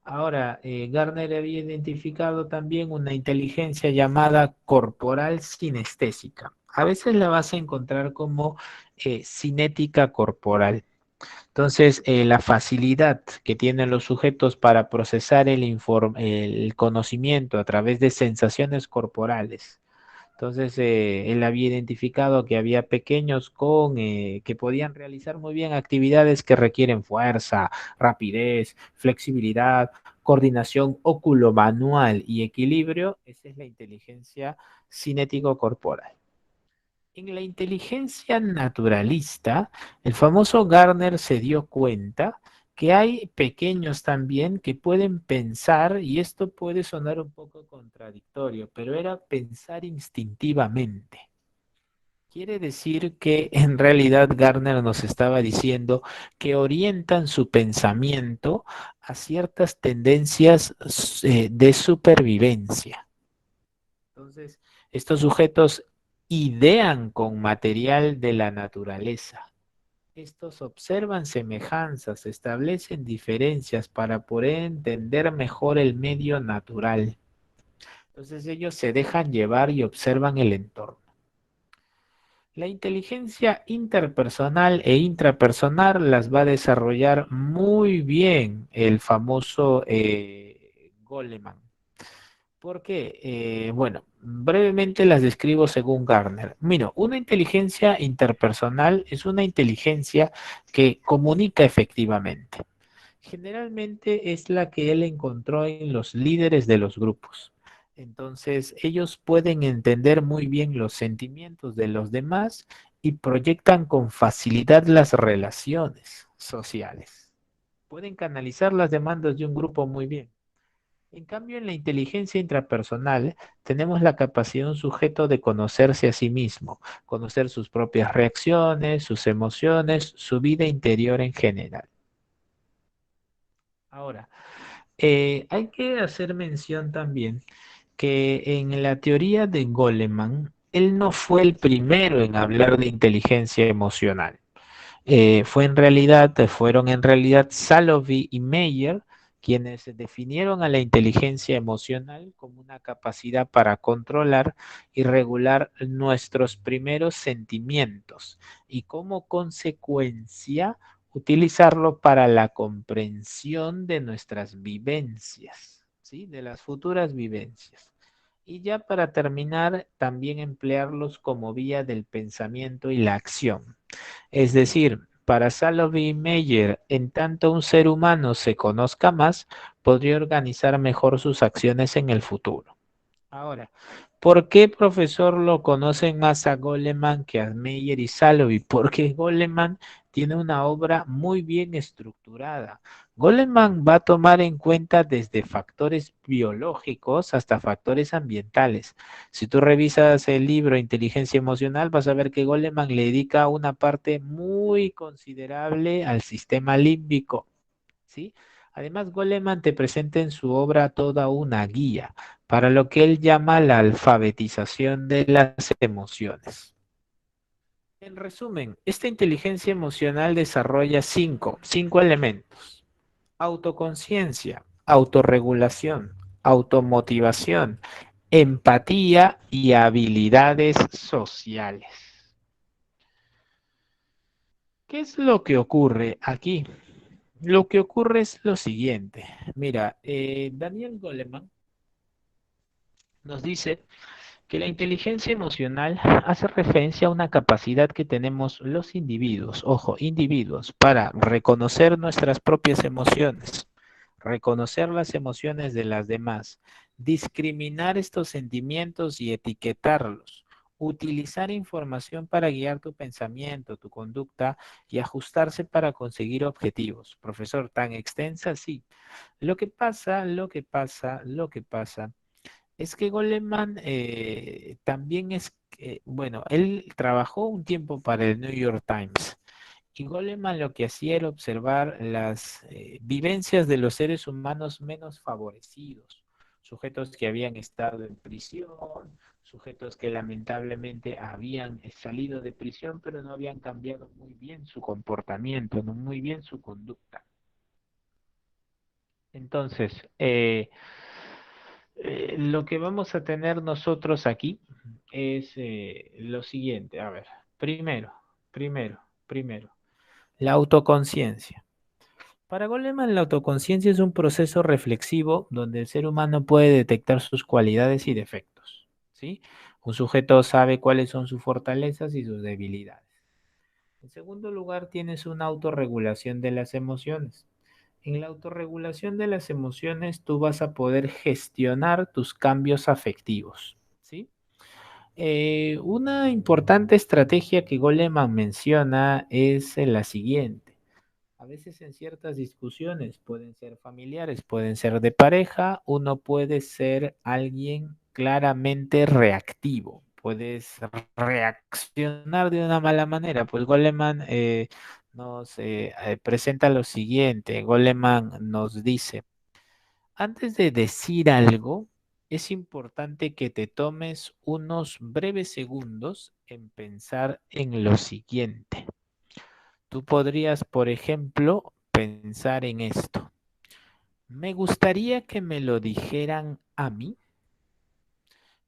S1: Ahora, Garner había identificado también una inteligencia llamada corporal sinestésica. A veces la vas a encontrar como cinética corporal. Entonces, la facilidad que tienen los sujetos para procesar el conocimiento a través de sensaciones corporales. Entonces, él había identificado que había pequeños que podían realizar muy bien actividades que requieren fuerza, rapidez, flexibilidad, coordinación óculo-manual y equilibrio. Esa es la inteligencia cinético-corporal. En la inteligencia naturalista, el famoso Garner se dio cuenta que hay pequeños también que pueden pensar, y esto puede sonar un poco contradictorio, pero era pensar instintivamente. Quiere decir que en realidad Garner nos estaba diciendo que orientan su pensamiento a ciertas tendencias de supervivencia. Entonces, estos sujetos idean con material de la naturaleza. Estos observan semejanzas, establecen diferencias para poder entender mejor el medio natural. Entonces ellos se dejan llevar y observan el entorno. La inteligencia interpersonal e intrapersonal las va a desarrollar muy bien el famoso Goleman. ¿Por qué? Bueno, brevemente las describo según Garner. Mira, una inteligencia interpersonal es una inteligencia que comunica efectivamente. Generalmente es la que él encontró en los líderes de los grupos. Entonces, ellos pueden entender muy bien los sentimientos de los demás y proyectan con facilidad las relaciones sociales. Pueden canalizar las demandas de un grupo muy bien. En cambio, en la inteligencia intrapersonal tenemos la capacidad de un sujeto de conocerse a sí mismo, conocer sus propias reacciones, sus emociones, su vida interior en general. Ahora, hay que hacer mención también que en la teoría de Goleman, él no fue el primero en hablar de inteligencia emocional. Fueron en realidad Salovey y Meyer quienes definieron a la inteligencia emocional como una capacidad para controlar y regular nuestros primeros sentimientos y como consecuencia utilizarlo para la comprensión de nuestras vivencias, ¿sí? De las futuras vivencias. Y ya para terminar, también emplearlos como vía del pensamiento y la acción. Es decir, para Salovey y Meyer, en tanto un ser humano se conozca más, podría organizar mejor sus acciones en el futuro. Ahora, ¿por qué, profesor, lo conocen más a Goleman que a Meyer y Salovey? Porque Goleman tiene una obra muy bien estructurada. Goleman va a tomar en cuenta desde factores biológicos hasta factores ambientales. Si tú revisas el libro Inteligencia Emocional, vas a ver que Goleman le dedica una parte muy considerable al sistema límbico, ¿sí? Además, Goleman te presenta en su obra toda una guía para lo que él llama la alfabetización de las emociones. En resumen, esta inteligencia emocional desarrolla cinco elementos: autoconciencia, autorregulación, automotivación, empatía y habilidades sociales. ¿Qué es lo que ocurre aquí? Lo que ocurre es lo siguiente. Mira, Daniel Goleman nos dice que la inteligencia emocional hace referencia a una capacidad que tenemos los individuos, ojo, individuos, para reconocer nuestras propias emociones, reconocer las emociones de las demás, discriminar estos sentimientos y etiquetarlos, utilizar información para guiar tu pensamiento, tu conducta y ajustarse para conseguir objetivos. Profesor, tan extensa, sí. Lo que pasa es que Goleman también bueno, él trabajó un tiempo para el New York Times Y Goleman lo que hacía era observar las vivencias de los seres humanos menos favorecidos, sujetos que habían estado en prisión, sujetos que lamentablemente habían salido de prisión, pero no habían cambiado muy bien su comportamiento, no muy bien su conducta. Entonces, lo que vamos a tener nosotros aquí es lo siguiente. A ver, primero, primero, la autoconciencia. Para Goleman, la autoconciencia es un proceso reflexivo donde el ser humano puede detectar sus cualidades y defectos, ¿sí? Un sujeto sabe cuáles son sus fortalezas y sus debilidades. En segundo lugar, tienes una autorregulación de las emociones. En la autorregulación de las emociones, tú vas a poder gestionar tus cambios afectivos, ¿sí? Una importante estrategia que Goleman menciona es la siguiente. A veces en ciertas discusiones pueden ser familiares, pueden ser de pareja, uno puede ser alguien claramente reactivo, puedes reaccionar de una mala manera. Pues Goleman nos presenta lo siguiente, Goleman nos dice, antes de decir algo, es importante que te tomes unos breves segundos en pensar en lo siguiente. Tú podrías, por ejemplo, pensar en esto. Me gustaría que me lo dijeran a mí.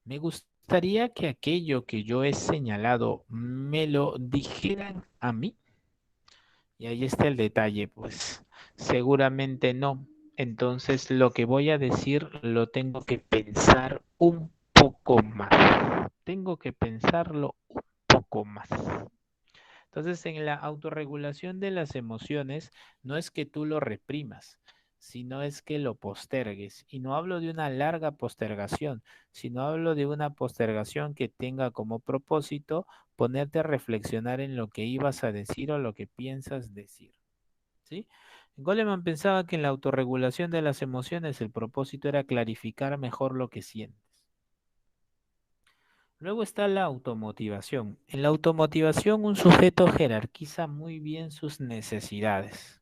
S1: Me gustaría que aquello que yo he señalado me lo dijeran a mí. Y ahí está el detalle, pues seguramente no. Entonces lo que voy a decir lo tengo que pensar un poco más. Tengo que pensarlo un poco más. Entonces, en la autorregulación de las emociones, no es que tú lo reprimas, sino es que lo postergues. Y no hablo de una larga postergación, sino hablo de una postergación que tenga como propósito ponerte a reflexionar en lo que ibas a decir o lo que piensas decir. ¿Sí? Goleman pensaba que en la autorregulación de las emociones el propósito era clarificar mejor lo que sientes. Luego está la automotivación. En la automotivación un sujeto jerarquiza muy bien sus necesidades.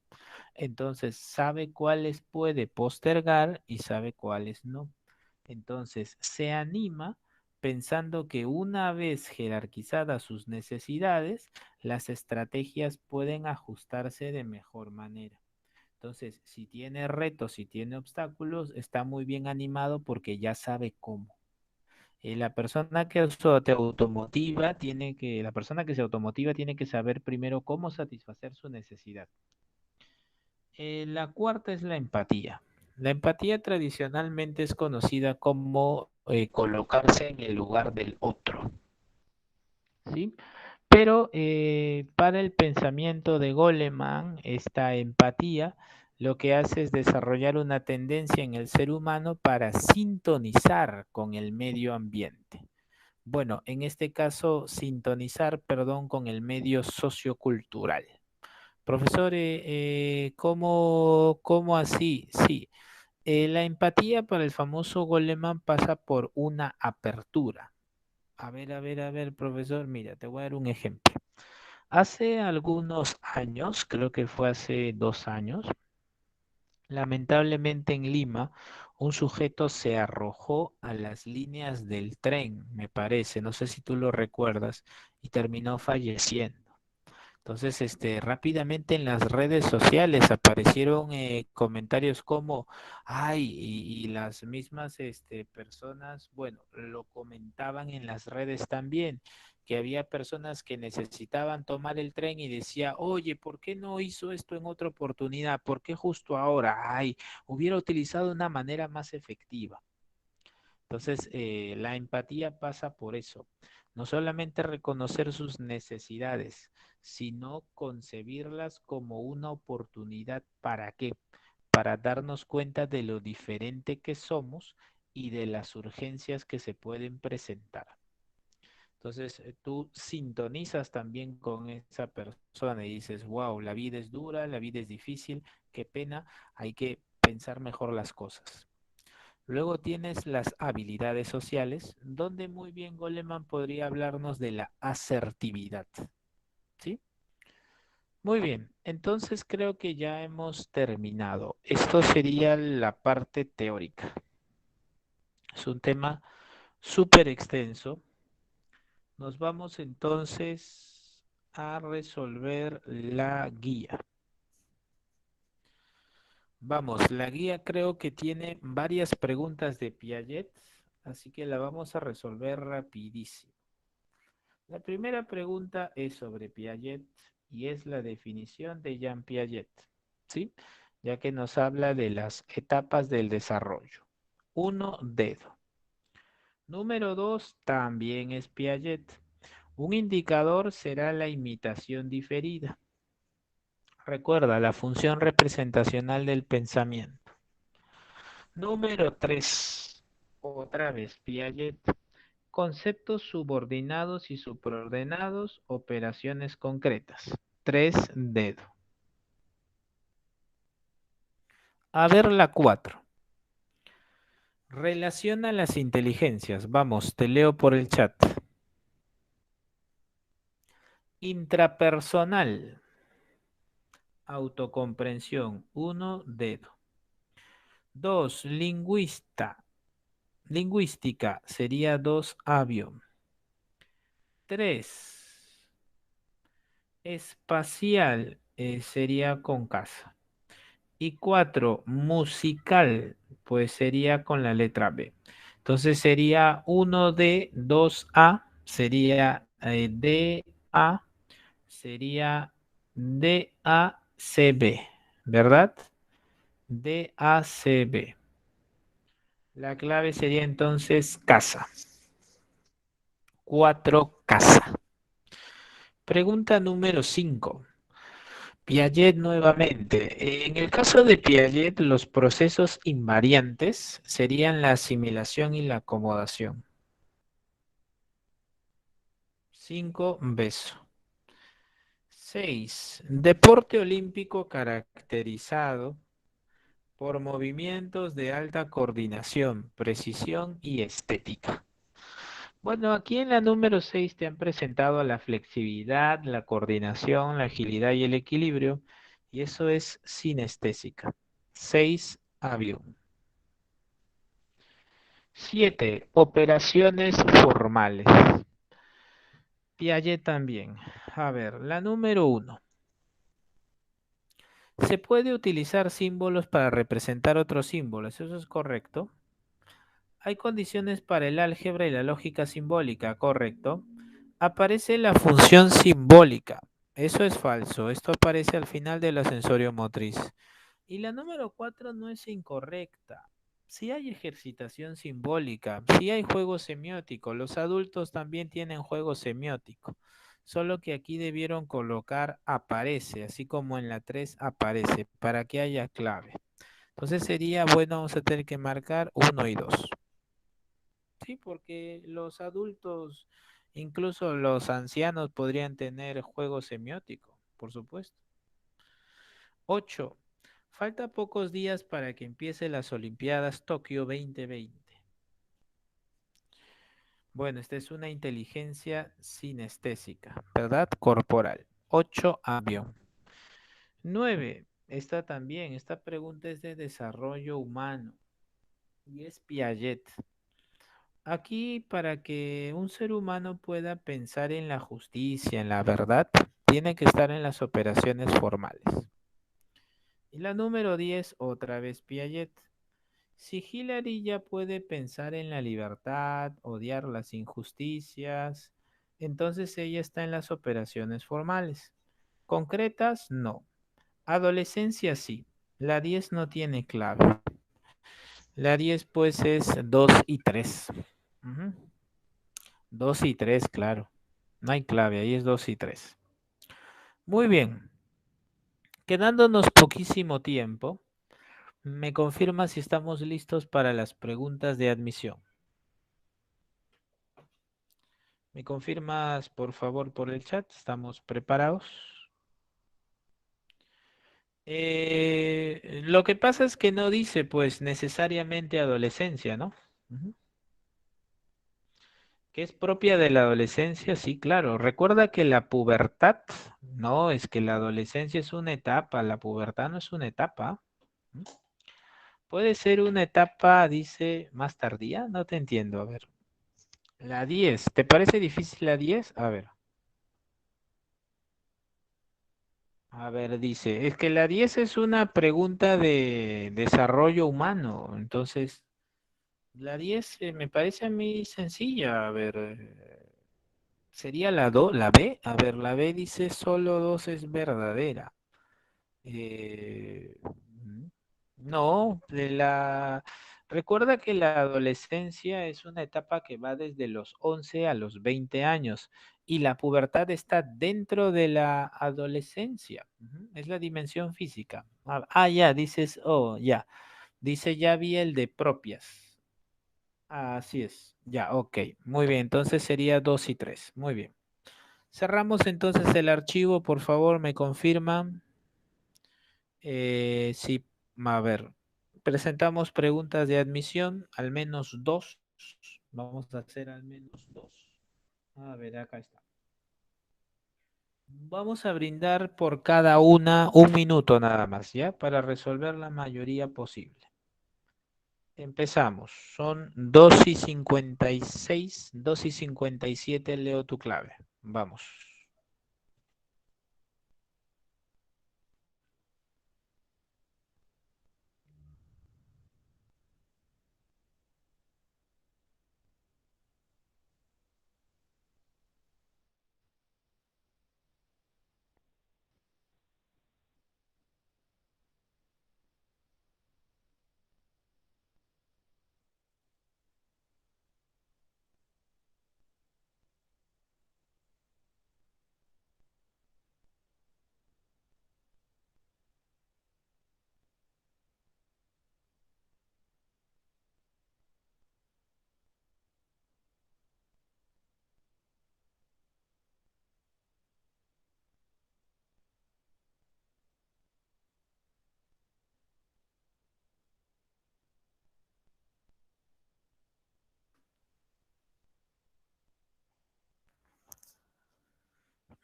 S1: Entonces sabe cuáles puede postergar y sabe cuáles no. Entonces se anima pensando que una vez jerarquizadas sus necesidades, las estrategias pueden ajustarse de mejor manera. Entonces, si tiene retos, si tiene obstáculos, está muy bien animado porque ya sabe cómo. La persona que te automotiva la persona que se automotiva tiene que saber primero cómo satisfacer su necesidad. La cuarta es la empatía. La empatía tradicionalmente es conocida como colocarse en el lugar del otro, ¿sí? Pero para el pensamiento de Goleman, esta empatía lo que hace es desarrollar una tendencia en el ser humano para sintonizar con el medio ambiente. Bueno, en este caso, sintonizar, perdón, con el medio sociocultural. Profesor, ¿cómo así? Sí, la empatía para el famoso Goleman pasa por una apertura. A ver, profesor, mira, te voy a dar un ejemplo. Hace algunos años, creo que fue hace 2 años, lamentablemente en Lima, un sujeto se arrojó a las líneas del tren, me parece, no sé si tú lo recuerdas, y terminó falleciendo. Entonces, rápidamente en las redes sociales aparecieron comentarios como, ay, y las mismas personas, bueno, lo comentaban en las redes también, que había personas que necesitaban tomar el tren y decía, oye, ¿por qué no hizo esto en otra oportunidad? ¿Por qué justo ahora? Ay, hubiera utilizado una manera más efectiva. Entonces, la empatía pasa por eso. No solamente reconocer sus necesidades, sino concebirlas como una oportunidad. ¿Para qué? Para darnos cuenta de lo diferente que somos y de las urgencias que se pueden presentar. Entonces, tú sintonizas también con esa persona y dices, wow, la vida es dura, la vida es difícil, qué pena, hay que pensar mejor las cosas. Luego tienes las habilidades sociales, donde muy bien Goleman podría hablarnos de la asertividad, ¿sí? Muy bien, entonces creo que ya hemos terminado. Esto sería la parte teórica. Es un tema súper extenso. Nos vamos entonces a resolver la guía. Vamos, la guía creo que tiene varias preguntas de Piaget, así que la vamos a resolver rapidísimo. La primera pregunta es sobre Piaget y es la definición de Jean Piaget, ¿sí? Ya que nos habla de las etapas del desarrollo. Uno, dedo. Número dos, también es Piaget. Un indicador será la imitación diferida. Recuerda la función representacional del pensamiento. Número 3. Otra vez Piaget. Conceptos subordinados y supraordenados, operaciones concretas. 3 dedo. A ver la 4. Relaciona las inteligencias. Vamos, te leo por el chat. Intrapersonal. Autocomprensión. 1 dedo. 2. Lingüística. Sería 2 avión. 3. Espacial. Sería con casa. Y 4, musical, pues sería con la letra B. Entonces sería 1D, 2A, sería DA, sería DACB, ¿verdad? DACB. La clave sería entonces casa. 4 casa. Pregunta número 5. Piaget nuevamente. En el caso de Piaget, los procesos invariantes serían la asimilación y la acomodación. 5. Beso. 6. Deporte olímpico caracterizado por movimientos de alta coordinación, precisión y estética. Bueno, aquí en la número 6 te han presentado la flexibilidad, la coordinación, la agilidad y el equilibrio, y eso es sinestésica. 6. Avión. 7. Operaciones formales. Piaget también. A ver, la número 1. Se puede utilizar símbolos para representar otros símbolos, eso es correcto. Hay condiciones para el álgebra y la lógica simbólica, correcto. Aparece la función simbólica. Eso es falso. Esto aparece al final de la sensorio motriz. Y la número 4 no es incorrecta. Si hay ejercitación simbólica, si hay juego semiótico, los adultos también tienen juego semiótico. Solo que aquí debieron colocar aparece, así como en la 3 aparece, para que haya clave. Entonces sería, bueno, vamos a tener que marcar 1 y 2. Sí, porque los adultos, incluso los ancianos podrían tener juego semiótico, por supuesto. 8. Falta pocos días para que empiece las Olimpiadas Tokio 2020. Bueno, esta es una inteligencia sinestésica, ¿verdad? Corporal. 8. Avión. 9. Esta también, esta pregunta es de desarrollo humano y es Piaget. Aquí, para que un ser humano pueda pensar en la justicia, en la verdad, tiene que estar en las operaciones formales. Y la número 10, otra vez Piaget. Si Hillary ya puede pensar en la libertad, odiar las injusticias, entonces ella está en las operaciones formales. Concretas, no. Adolescencia, sí. La 10 no tiene clave. La 10 pues es 2 y 3. 2 y 3, claro. No hay clave, ahí es 2 y 3. Muy bien. Quedándonos poquísimo tiempo, me confirma si estamos listos para las preguntas de admisión. ¿Me confirmas, por favor, por el chat? ¿Estamos preparados? Lo que pasa es que no dice, pues, necesariamente adolescencia, ¿no? Ujú. Que es propia de la adolescencia, sí, claro. Recuerda que la pubertad, no, es que la adolescencia es una etapa, la pubertad no es una etapa. ¿Mm? Puede ser una etapa, dice, más tardía, no te entiendo, a ver. La 10, ¿te parece difícil la 10? A ver, dice, es que la 10 es una pregunta de desarrollo humano, entonces, la 10 me parece a mí sencilla, a ver, sería la B, a ver, la B dice solo 2 es verdadera. Mm, no, recuerda que la adolescencia es una etapa que va desde los 11 a los 20 años y la pubertad está dentro de la adolescencia. Ujú, es la dimensión física. Ya, dices, oh, ya. Dice, ya vi el de propias. Así es. Ya, ok. Muy bien, entonces sería 2 y 3. Muy bien. Cerramos entonces el archivo, por favor, me confirman. Sí, a ver, presentamos preguntas de admisión, al menos dos. Vamos a hacer al menos dos. A ver, acá está. Vamos a brindar por cada una un minuto nada más, ¿ya? Para resolver la mayoría posible. Empezamos. Son 2:56, 2:57. Leo tu clave. Vamos.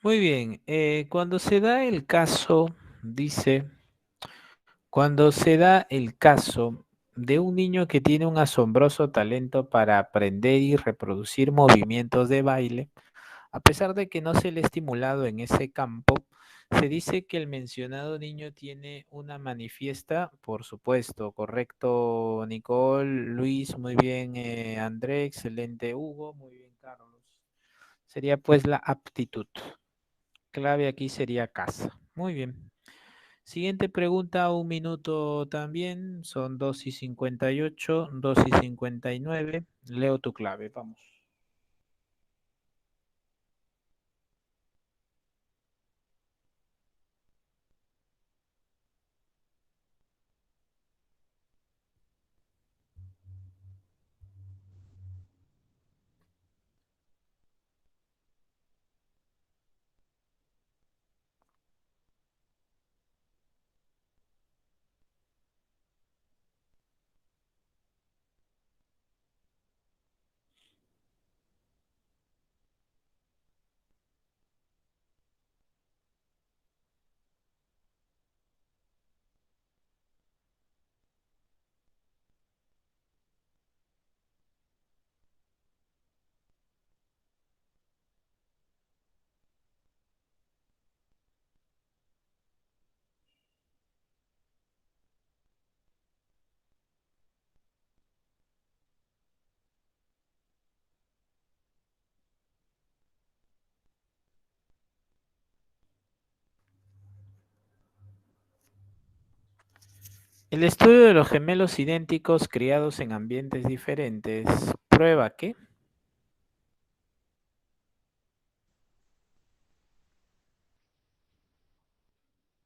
S1: Muy bien. Cuando se da el caso, dice. Cuando se da el caso de un niño que tiene un asombroso talento para aprender y reproducir movimientos de baile, a pesar de que no se le ha estimulado en ese campo, se dice que el mencionado niño tiene una manifiesta, por supuesto, correcto, Nicole, Luis, muy bien, André, excelente, Hugo, muy bien, Carlos. Sería pues la aptitud. Clave aquí sería casa. Muy bien. Siguiente pregunta, un minuto también. Son 2:58, 2:59. Leo tu clave, vamos. El estudio de los gemelos idénticos criados en ambientes diferentes prueba que,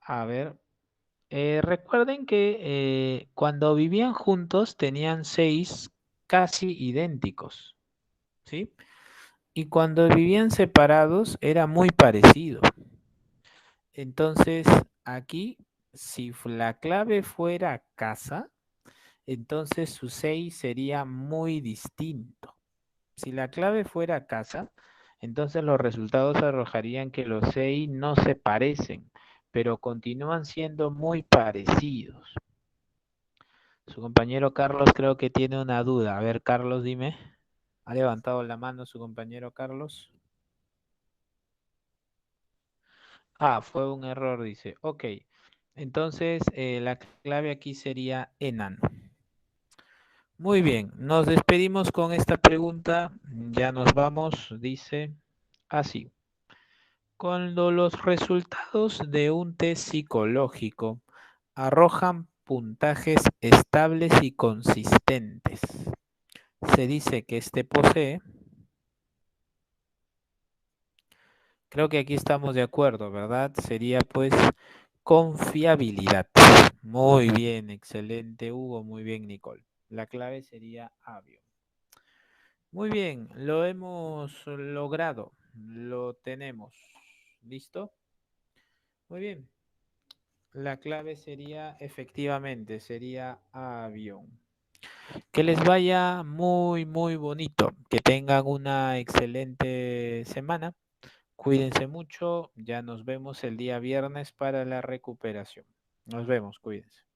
S1: a ver, recuerden que cuando vivían juntos tenían 6 casi idénticos, ¿sí? Y cuando vivían separados era muy parecido. Entonces, aquí, si la clave fuera casa, entonces su 6 sería muy distinto. Si la clave fuera casa, entonces los resultados arrojarían que los CI no se parecen, pero continúan siendo muy parecidos. Su compañero Carlos creo que tiene una duda. A ver, Carlos, dime. ¿Ha levantado la mano su compañero Carlos? Ah, fue un error, dice. Ok. Entonces, la clave aquí sería enano. Muy bien, nos despedimos con esta pregunta. Ya nos vamos, dice así. Cuando los resultados de un test psicológico arrojan puntajes estables y consistentes, se dice que este posee, creo que aquí estamos de acuerdo, ¿verdad? Sería pues confiabilidad. Muy bien, excelente Hugo, muy bien Nicole. La clave sería Avio. Muy bien, lo hemos logrado, lo tenemos. ¿Listo? Muy bien. La clave sería, efectivamente, sería avión. Que les vaya muy, muy bonito. Que tengan una excelente semana. Cuídense mucho. Ya nos vemos el día viernes para la recuperación. Nos vemos, cuídense.